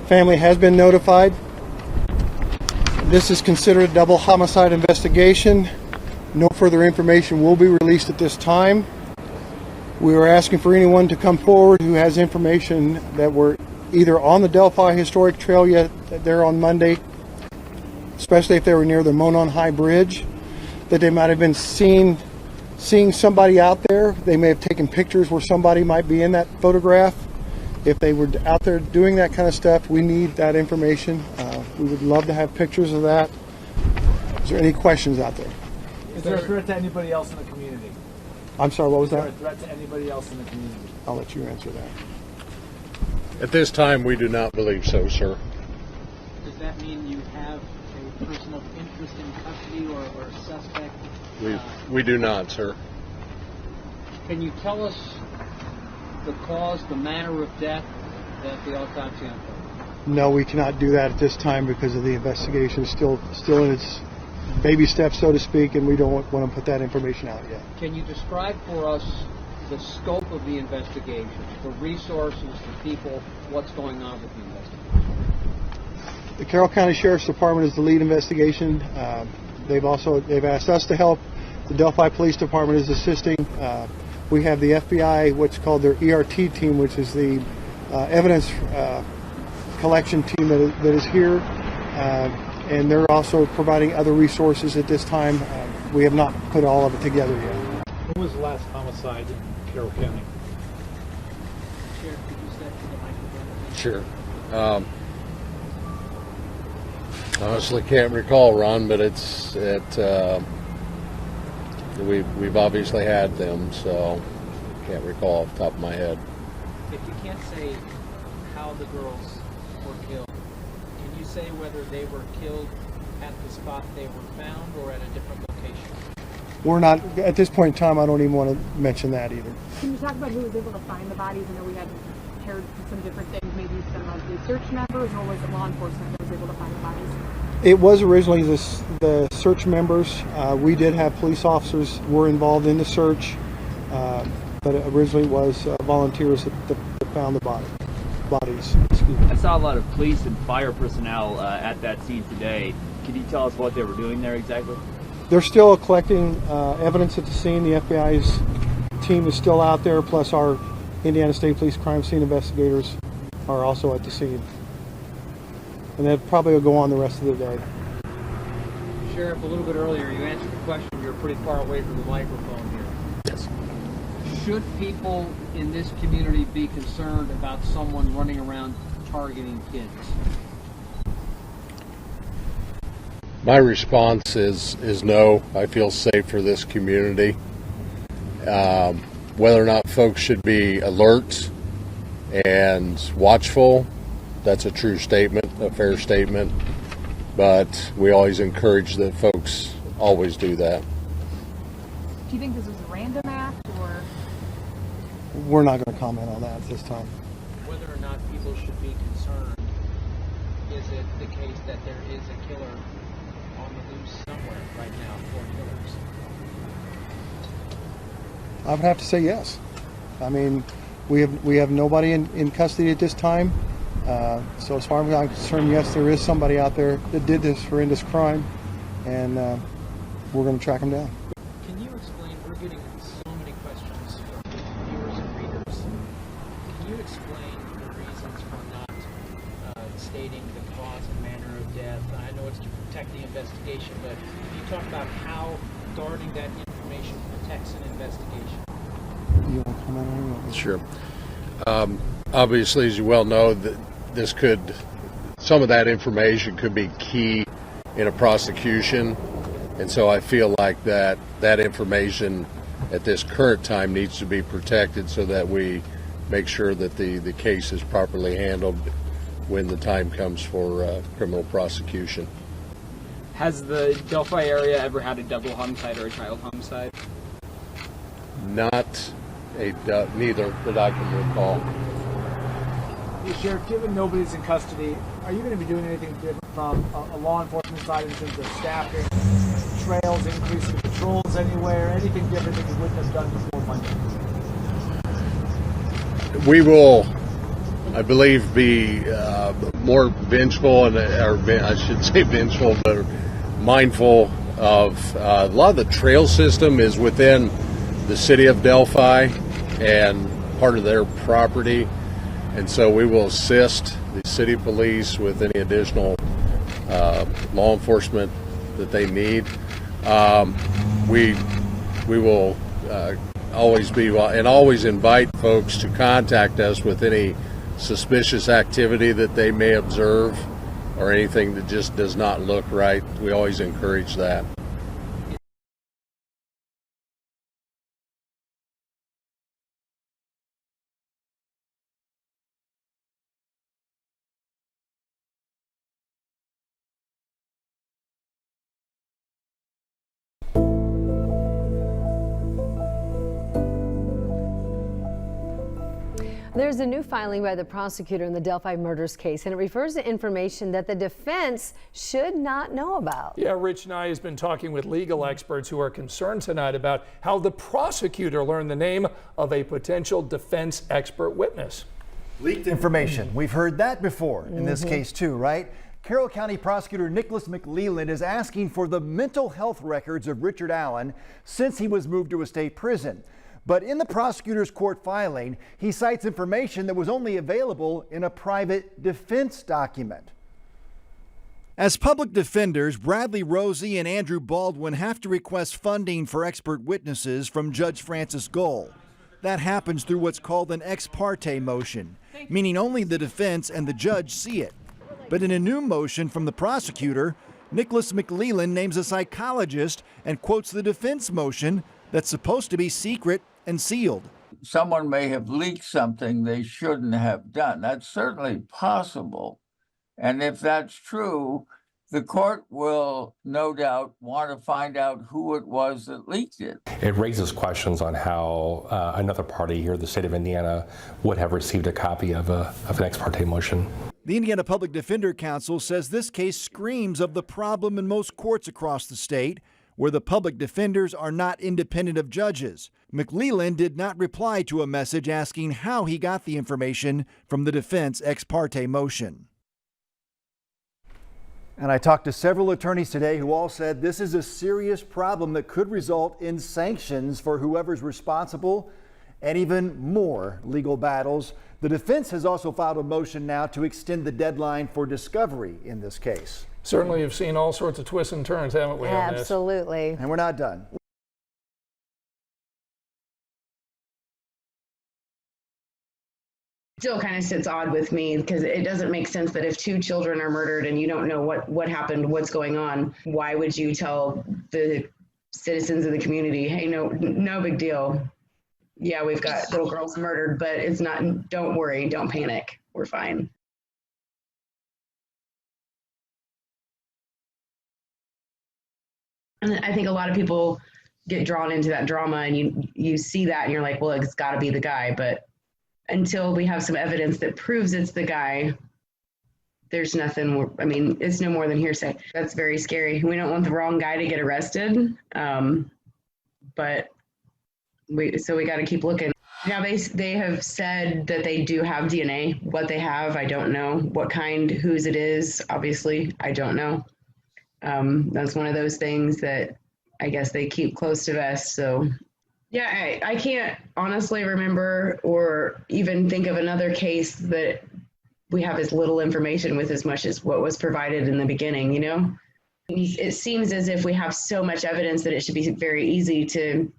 Family has been notified. This is considered a double homicide investigation. No further information will be released at this time. We are asking for anyone to come forward who has information that were either on the Delphi Historic Trail yet there on Monday, especially if they were near the Monon High Bridge, that they might have been seeing somebody out there. They may have taken pictures where somebody might be in that photograph. If they were out there doing that kind of stuff, we need that information. We would love to have pictures of that. Is there any questions out there? Is there a threat to anybody else in the community? I'm sorry, what was that? Is there a threat to anybody else in the community? I'll let you answer that. At this time, we do not believe so, sir. Does that mean you have a person of interest in custody or a suspect? We do not, sir. Can you tell us the cause, the manner of death that the autopsy uncovered? No, we cannot do that at this time because of the investigation still in its baby steps, so to speak, and we don't want to put that information out yet. Can you describe for us the scope of the investigation, the resources, the people, what's going on with the investigation? The Carroll County Sheriff's Department is the lead investigation. They've asked us to help. The Delphi Police Department is assisting. We have the FBI, what's called their ERT team, which is the evidence collection team that is here, and they're also providing other resources at this time. We have not put all of it together yet. When was the last homicide in Carroll County? Sheriff, could you step to the microphone? Sure. Honestly, can't recall, Ron, but we've obviously had them, so can't recall off the top of my head. If you can't say how the girls were killed, can you say whether they were killed at the spot they were found or at a different location? We're not, at this point in time, I don't even want to mention that either. Can you talk about who was able to find the bodies? I know we had heard some different things, maybe some of the search members, or was it law enforcement that was able to find the bodies? It was originally the search members. We did have police officers were involved in the search, but it originally was volunteers that found the bodies. I saw a lot of police and fire personnel at that scene today. Can you tell us what they were doing there exactly? They're still collecting evidence at the scene. The FBI's team is still out there, plus our Indiana State Police crime scene investigators are also at the scene. And that probably will go on the rest of the day. Sheriff, a little bit earlier you answered the question. You're pretty far away from the microphone here. Yes. Should people in this community be concerned about someone running around targeting kids? My response is no. I feel safe for this community. Whether or not folks should be alert and watchful, that's a true statement, a fair statement. But we always encourage that folks always do that. Do you think this was a random act, or? We're not going to comment on that at this time. Whether or not people should be concerned, is it the case that there is a killer on the loose somewhere right now, or killers? I would have to say yes. I mean, we have nobody in custody at this time. So as far as I'm concerned, yes, there is somebody out there that did this horrendous crime, and we're going to track them down. Can you explain, we're getting so many questions from viewers and readers. Can you explain the reasons for not stating the cause and manner of death? I know it's to protect the investigation, but can you talk about how guarding that information protects an investigation? You want to comment on that? Sure. Obviously, as you well know, some of that information could be key in a prosecution, and so I feel like that information at this current time needs to be protected so that we make sure that the case is properly handled when the time comes for criminal prosecution. Has the Delphi area ever had a double homicide or a child homicide? Neither that I can recall. Hey, Sheriff, given nobody's in custody, are you going to be doing anything different from a law enforcement side in terms of staffing, trails, increasing patrols anywhere, anything different that you wouldn't have done before Monday? We will, I believe, be more vengeful, I should say vengeful, but mindful of a lot of the trail system is within the city of Delphi and part of their property. And so we will assist the city police with any additional law enforcement that they need. We will always invite folks to contact us with any suspicious activity that they may observe or anything that just does not look right. We always encourage that. There's a new filing by the prosecutor in the Delphi murders case, and it refers to information that the defense should not know about. Yeah, Rich Nye has been talking with legal experts who are concerned tonight about how the prosecutor learned the name of a potential defense expert witness. Leaked information. We've heard that before in this case too, right? Carroll County Prosecutor Nicholas McLeland is asking for the mental health records of Richard Allen since he was moved to a state prison. But in the prosecutor's court filing, he cites information that was only available in a private defense document. As public defenders, Bradley Rosie and Andrew Baldwin have to request funding for expert witnesses from Judge Francis Gold. That happens through what's called an ex parte motion, meaning only the defense and the judge see it. But in a new motion from the prosecutor, Nicholas McLeland names a psychologist and quotes the defense motion that's supposed to be secret and sealed. Someone may have leaked something they shouldn't have done. That's certainly possible. And if that's true, the court will no doubt want to find out who it was that leaked it. It raises questions on how another party here, the state of Indiana, would have received a copy of an ex parte motion. The Indiana Public Defender Council says this case screams of the problem in most courts across the state, where the public defenders are not independent of judges. McLeland did not reply to a message asking how he got the information from the defense ex parte motion. And I talked to several attorneys today who all said this is a serious problem that could result in sanctions for whoever's responsible and even more legal battles. The defense has also filed a motion now to extend the deadline for discovery in this case. Certainly you've seen all sorts of twists and turns, haven't we, on this? Absolutely. And we're not done. Still kind of sits odd with me because it doesn't make sense that if two children are murdered and you don't know what happened, what's going on, why would you tell the citizens of the community, hey, no big deal. Yeah, we've got little girls murdered, but it's not, don't worry, don't panic, we're fine. And I think a lot of people get drawn into that drama and you see that and you're like, well, it's got to be the guy. But until we have some evidence that proves it's the guy, there's nothing, I mean, it's no more than hearsay. That's very scary. We don't want the wrong guy to get arrested. But we got to keep looking. Now they have said that they do have DNA. What they have, I don't know. What kind, whose it is, obviously, I don't know. That's one of those things that I guess they keep close to vest. So yeah, I can't honestly remember or even think of another case that we have as little information with as much as what was provided in the beginning, you know? It seems as if we have so much evidence that it should be very easy to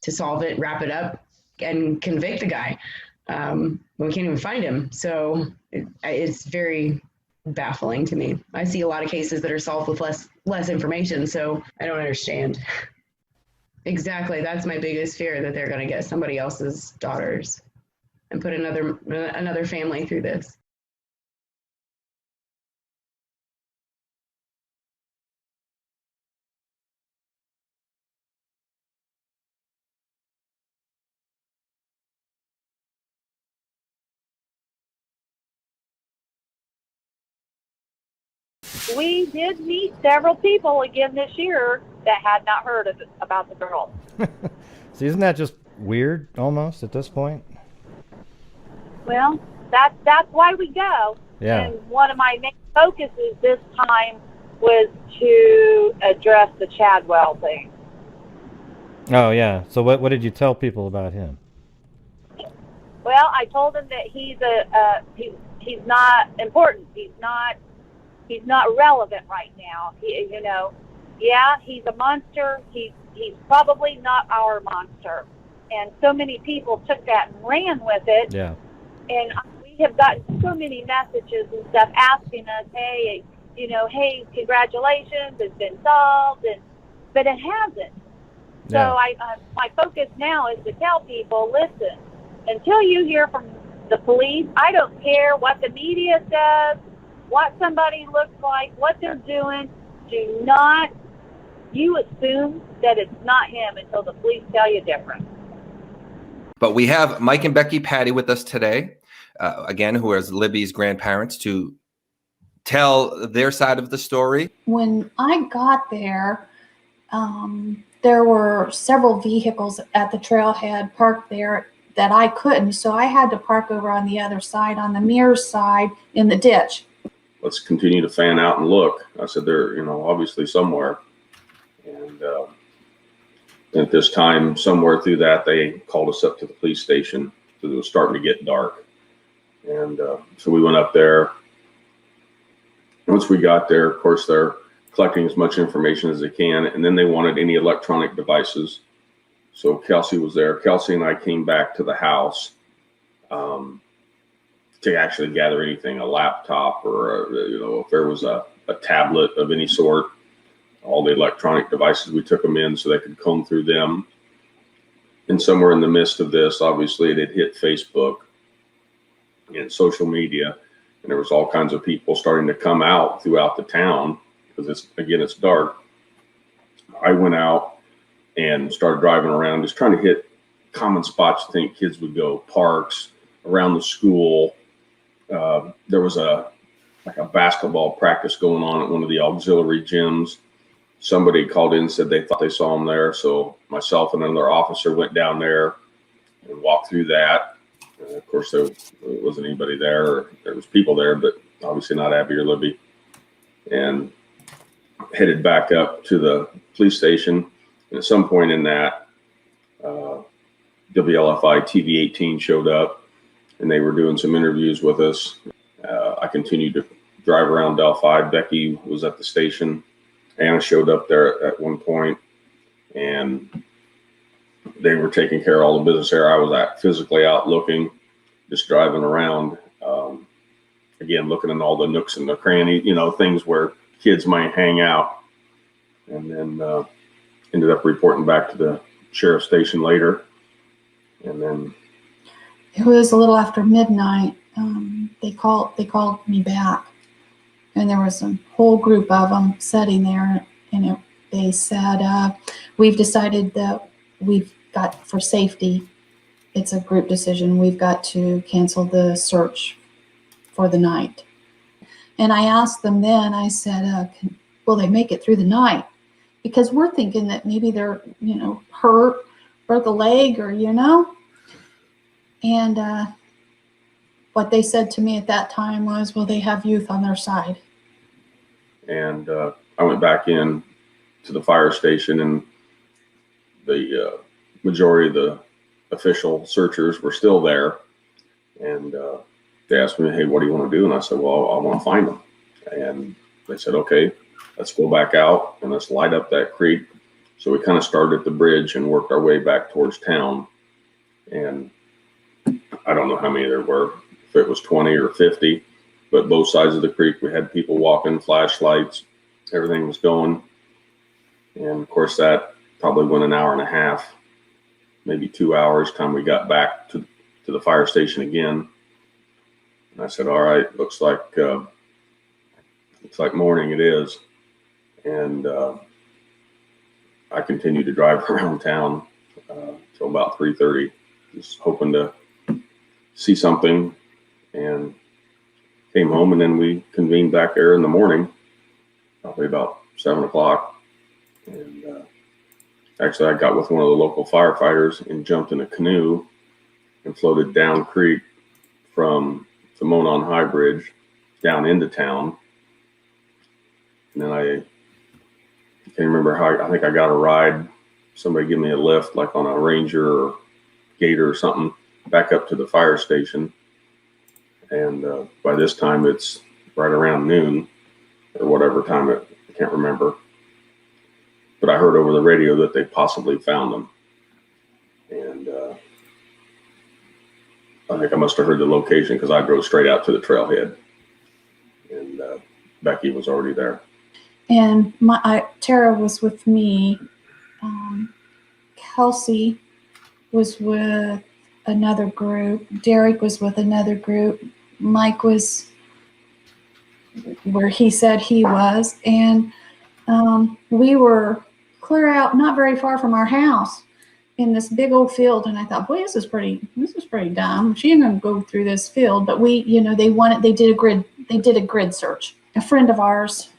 solve it, wrap it up, and convict the guy. we can't even find him. So it's very baffling to me. I see a lot of cases that are solved with less information, so I don't understand. Exactly, that's my biggest fear, that they're going to get somebody else's daughters and put another family through this. We did meet several people again this year that had not heard about the girl. See, isn't that just weird almost at this point? Well, that's why we go. Yeah. And one of my main focuses this time was to address the Chadwell thing. Oh yeah. So what did you tell people about him? Well, I told him that he's not important. He's not relevant right now. He's a monster. He's probably not our monster. And so many people took that and ran with it. Yeah. And we have gotten so many messages and stuff asking us, hey, congratulations, it's been solved, but it hasn't. Yeah. So my focus now is to tell people, listen, until you hear from the police, I don't care what the media says, what somebody looks like, what they're doing. Do not you assume that it's not him until the police tell you different. But we have Mike and Becky Patty with us today, again, who is Libby's grandparents, to tell their side of the story. When I got there, there were several vehicles at the trailhead parked there that I couldn't, so I had to park over on the other side, on the Mears side, in the ditch. Let's continue to fan out and look. I said, they're, obviously somewhere. And at this time, somewhere through that, they called us up to the police station because it was starting to get dark. And so we went up there. Once we got there, of course, they're collecting as much information as they can. And then they wanted any electronic devices. So Kelsey was there. Kelsey and I came back to the house to actually gather anything, a laptop or, if there was a tablet of any sort. All the electronic devices, we took them in so they could comb through them. And somewhere in the midst of this, obviously, it had hit Facebook and social media, and there was all kinds of people starting to come out throughout the town because it's dark. I went out and started driving around, just trying to hit common spots you think kids would go, parks, around the school. There was a basketball practice going on at one of the auxiliary gyms. Somebody called in and said they thought they saw him there. So myself and another officer went down there and walked through that. Of course, there wasn't anybody there. Or there was people there, but obviously not Abby or Libby. And headed back up to the police station. And at some point in that, WLFI TV 18 showed up, and they were doing some interviews with us. I continued to drive around Delphi. Becky was at the station. Anna showed up there at one point, and they were taking care of all the business there. I was physically out looking, just driving around, again, looking in all the nooks and the crannies, things where kids might hang out. And then ended up reporting back to the sheriff's station later. And then it was a little after midnight. They called me back. And there was a whole group of them sitting there, and they said, we've decided that we've got, for safety, it's a group decision, we've got to cancel the search for the night. And I asked them then, I said, will they make it through the night? Because we're thinking that maybe they're, hurt, broke a leg or, And what they said to me at that time was, well, they have youth on their side. And I went back in to the fire station, and the majority of the official searchers were still there. And they asked me, hey, what do you want to do? And I said, well, I want to find them. And they said, okay, let's go back out and let's light up that creek. So we kind of started at the bridge and worked our way back towards town. And I don't know how many there were, if it was 20 or 50, but both sides of the creek, we had people walking, flashlights, everything was going. And of course that probably went an hour and a half, maybe 2 hours time we got back to the fire station again. And I said, all right, looks like morning it is. And I continued to drive around town till about 3:30, just hoping to see something, and came home, and then we convened back there in the morning, probably about 7 o'clock. And actually I got with one of the local firefighters and jumped in a canoe and floated down creek from the Monon High Bridge down into town. And then I can't remember how, I think I got a ride. Somebody gave me a lift, like on a Ranger or Gator or something, back up to the fire station. And by this time it's right around noon or whatever time I can't remember. But I heard over the radio that they possibly found them. And I think I must have heard the location because I drove straight out to the trailhead. And Becky was already there. And Tara was with me. Kelsey was with another group. Derek was with another group. Mike was where he said he was. And we were clear out, not very far from our house, in this big old field. And I thought, boy, this is pretty dumb. She ain't gonna go through this field. But we, they did a grid search. A friend of ours,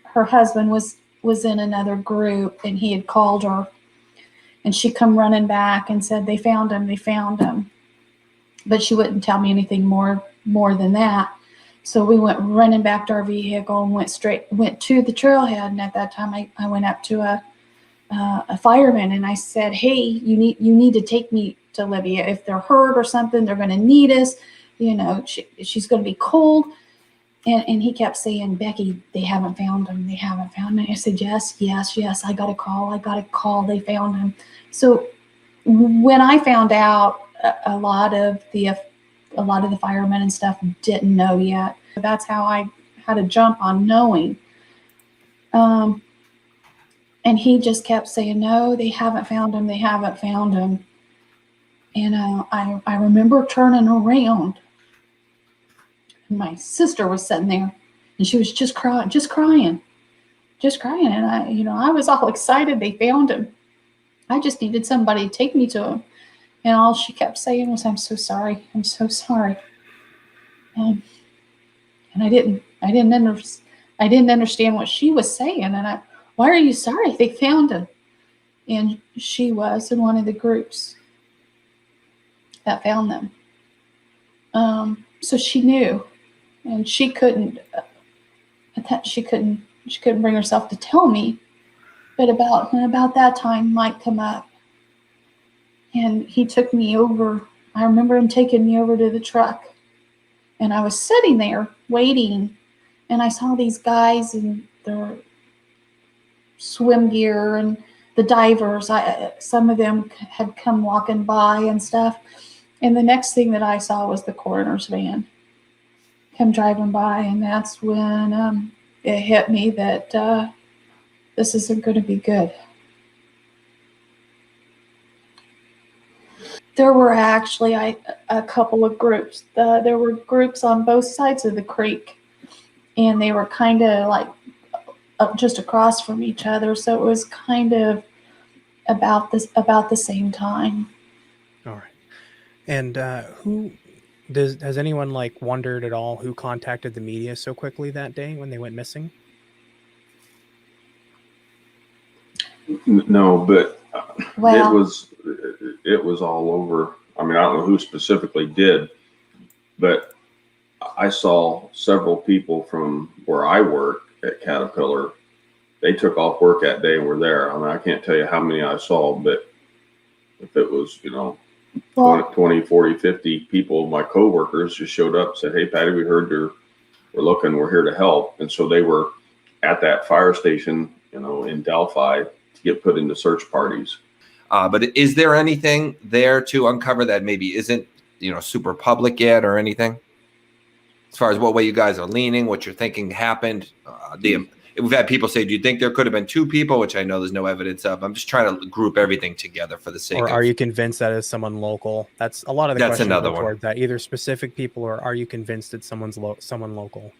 her husband was in another group, and he had called her, and she come running back and said they found him, but she wouldn't tell me anything more than that. So we went running back to our vehicle and went to the trailhead. And at that time I went up to a fireman, and I said, hey, you need to take me to Libby. If they're hurt or something, they're going to need us, she's going to be cold. And he kept saying, Becky, they haven't found him. They haven't found him. I said, yes. I got a call. They found him. So when I found out, a lot of the firemen and stuff didn't know yet. That's how I had to jump on knowing. And he just kept saying, no, they haven't found him. They haven't found him. And I remember turning around. My sister was sitting there, and she was just crying. And I was all excited. They found him. I just needed somebody to take me to him. And all she kept saying was, I'm so sorry. I'm so sorry. And I didn't understand what she was saying. And why are you sorry? They found him. And she was in one of the groups that found them. So she knew. And she couldn't bring herself to tell me. But about that time, Mike come up, and he took me over. I remember him taking me over to the truck, and I was sitting there waiting, and I saw these guys in their swim gear and the divers. Some of them had come walking by and stuff. And the next thing that I saw was the coroner's van come driving by, and that's when it hit me that this isn't going to be good. There were actually a couple of groups. There were groups on both sides of the creek, and they were kind of like just across from each other. So it was kind of about the same time. All right. And has anyone wondered at all who contacted the media so quickly that day when they went missing? No, but it was all over. I mean, I don't know who specifically did, but I saw several people from where I work at Caterpillar. They took off work that day and were there. I mean, I can't tell you how many I saw, but if it was, 20, 40, 50 people, my coworkers just showed up and said, hey, Patty, we heard we're looking, we're here to help. And so they were at that fire station, in Delphi to get put into search parties. But is there anything there to uncover that maybe isn't super public yet or anything? As far as what way you guys are leaning, what you're thinking happened. We've had people say, do you think there could have been two people, which I know there's no evidence of. I'm just trying to group everything together for the sake of. Or are you convinced that it's someone local? That's a lot of the questions another go one. toward that. Either specific people, or are you convinced it's someone local?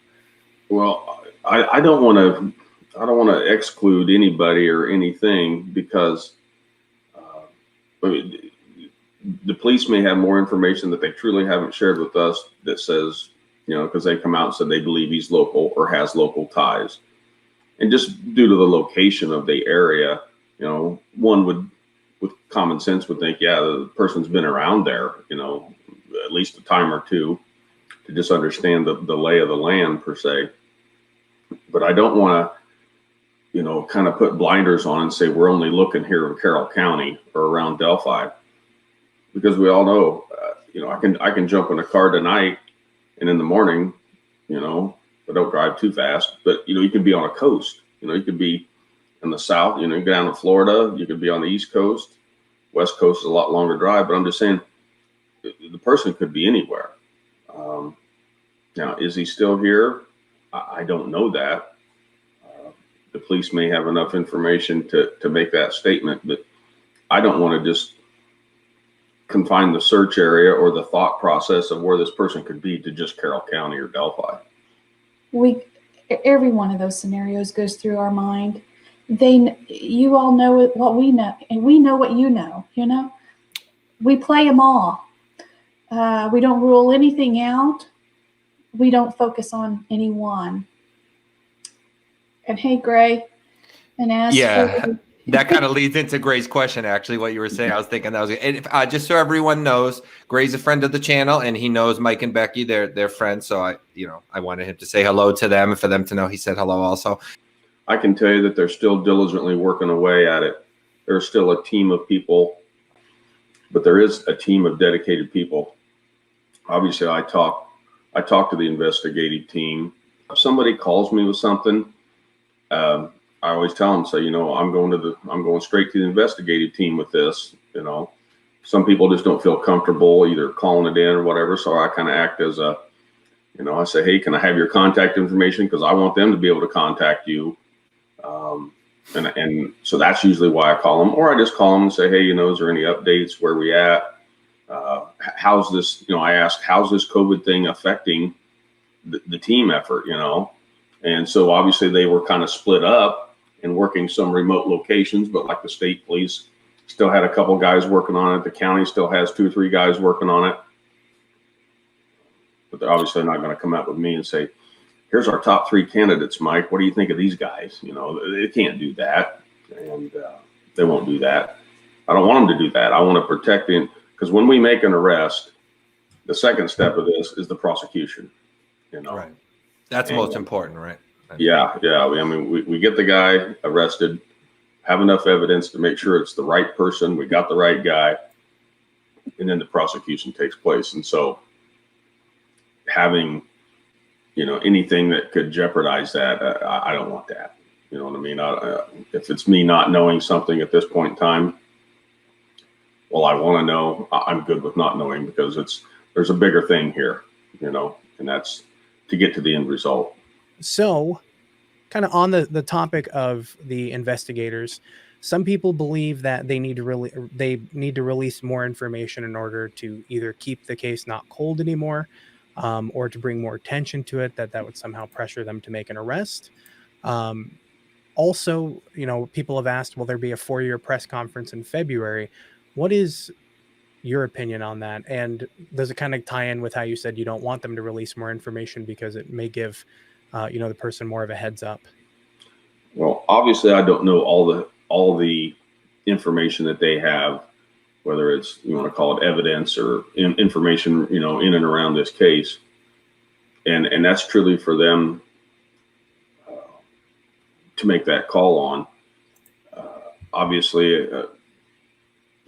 Well, I don't want to exclude anybody or anything, because the police may have more information that they truly haven't shared with us that says, because they come out and said they believe he's local or has local ties. And just due to the location of the area, one would, with common sense, would think, yeah, the person's been around there, at least a time or two, to just understand the lay of the land per se. But I don't want to, kind of put blinders on and say we're only looking here in Carroll County or around Delphi, because we all know, I can jump in a car tonight and in the morning, but don't drive too fast. But you can be on a coast. You could be in the south. You go down to Florida. You could be on the East Coast. West Coast is a lot longer drive. But I'm just saying, the person could be anywhere. Now, is he still here? I don't know that. The police may have enough information to make that statement, but I don't want to just confine the search area or the thought process of where this person could be to just Carroll County or Delphi. Every one of those scenarios goes through our mind. You all know what we know, and we know what you know. We play them all. We don't rule anything out. We don't focus on any one. And hey, Gray, and as for that kind of leads into Gray's question, actually, what you were saying. I was thinking that was, and just so everyone knows, Gray's a friend of the channel, and he knows Mike and Becky. They're friends, so I wanted him to say hello to them, and for them to know he said hello also. I can tell you that they're still diligently working away at it. There's still a team of people, but there is a team of dedicated people. Obviously, I talk to the investigative team. If somebody calls me with something, I always tell them, I'm going straight to the investigative team with this. Some people just don't feel comfortable either calling it in or whatever. So I kind of act as I say, hey, can I have your contact information? Because I want them to be able to contact you. And so that's usually why I call them, or I just call them and say, hey, is there any updates? Where we at? How's this? I ask, how's this COVID thing affecting the team effort? And so obviously they were kind of split up and working some remote locations, but like the state police still had a couple guys working on it. The county still has 2 or 3 guys working on it. But they're obviously not going to come out with me and say, here's our top 3 candidates, Mike. What do you think of these guys? They can't do that. And they won't do that. I don't want them to do that. I want to protect him, because when we make an arrest, the second step of this is the prosecution. Right. That's most important, right? Yeah. We get the guy arrested, have enough evidence to make sure it's the right person. We got the right guy, and then the prosecution takes place. And so having, anything that could jeopardize that, I don't want that. You know what I mean? If it's me not knowing something at this point in time, well, I want to know. I'm good with not knowing, because there's a bigger thing here, and that's to get to the end result. So, kind of on the topic of the investigators, some people believe that they need to release more information in order to either keep the case not cold anymore, or to bring more attention to it, that would somehow pressure them to make an arrest. Also, people have asked, will there be a 4-year press conference in February? What is your opinion on that? And does it kind of tie in with how you said you don't want them to release more information because it may give the person more of a heads up? Well, obviously I don't know all the information that they have, whether it's, you want to call it evidence or information, in and around this case. And that's truly for them to make that call on. Obviously,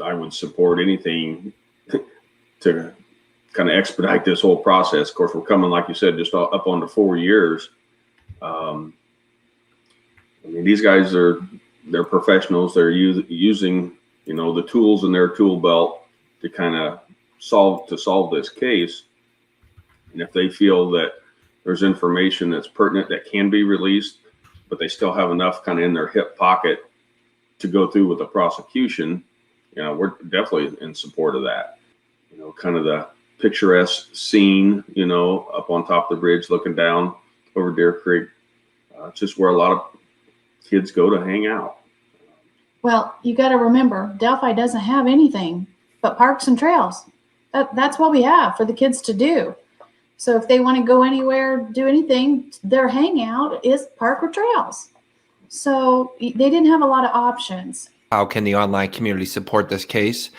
I would support anything to kind of expedite this whole process. Of course, we're coming, like you said, just up on the 4 years. These guys they're professionals. They're using, the tools in their tool belt to kind of solve this case. And if they feel that there's information that's pertinent that can be released, but they still have enough kind of in their hip pocket to go through with the prosecution, we're definitely in support of that. Kind of the picturesque scene, up on top of the bridge looking down over Deer Creek, just where a lot of kids go to hang out. Well, you got to remember, Delphi doesn't have anything but parks and trails. That's what we have for the kids to do. So if they want to go anywhere, do anything, their hangout is park or trails. So they didn't have a lot of options. How can the online community support this case?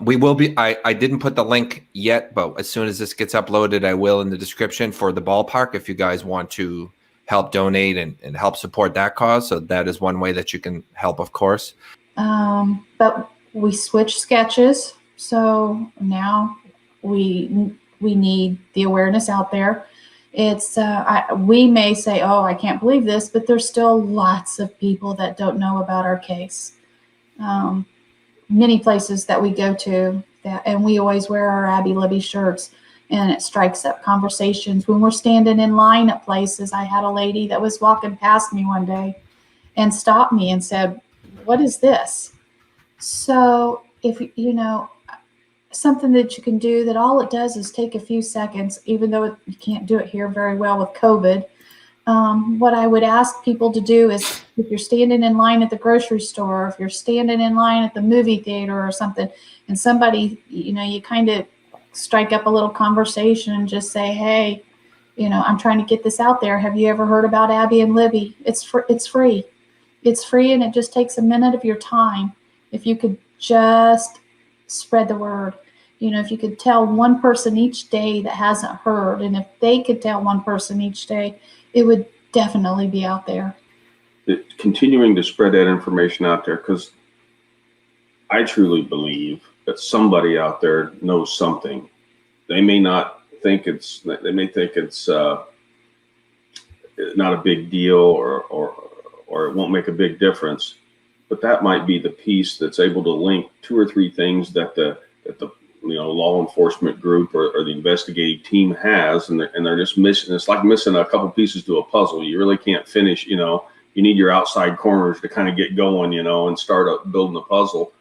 We will be, I didn't put the link yet, but as soon as this gets uploaded, I will in the description for the ballpark if you guys want to help donate and help support that cause. So that is one way that you can help, of course. But we switched sketches. So now we need the awareness out there. It's we may say, oh, I can't believe this, but there's still lots of people that don't know about our case. Many places that we go to, and we always wear our Abby Libby shirts, and it strikes up conversations. When we're standing in line at places, I had a lady that was walking past me one day and stopped me and said, what is this? So if something that you can do, that all it does is take a few seconds, even though you can't do it here very well with COVID. What I would ask people to do is, if you're standing in line at the grocery store, if you're standing in line at the movie theater or something, and somebody, you kind of strike up a little conversation and just say, hey, I'm trying to get this out there. Have you ever heard about Abby and Libby? It's free. It's free, and it just takes a minute of your time. If you could just spread the word. If you could tell one person each day that hasn't heard, and if they could tell one person each day, it would definitely be out there. Continuing to spread that information out there, because I truly believe that somebody out there knows something. They may think it's not a big deal, or it won't make a big difference, but that might be the piece that's able to link two or three things that the law enforcement group or the investigative team has, and they're just missing. It's like missing a couple pieces to a puzzle. You really can't finish. You need your outside corners to kind of get going, and start up building the puzzle.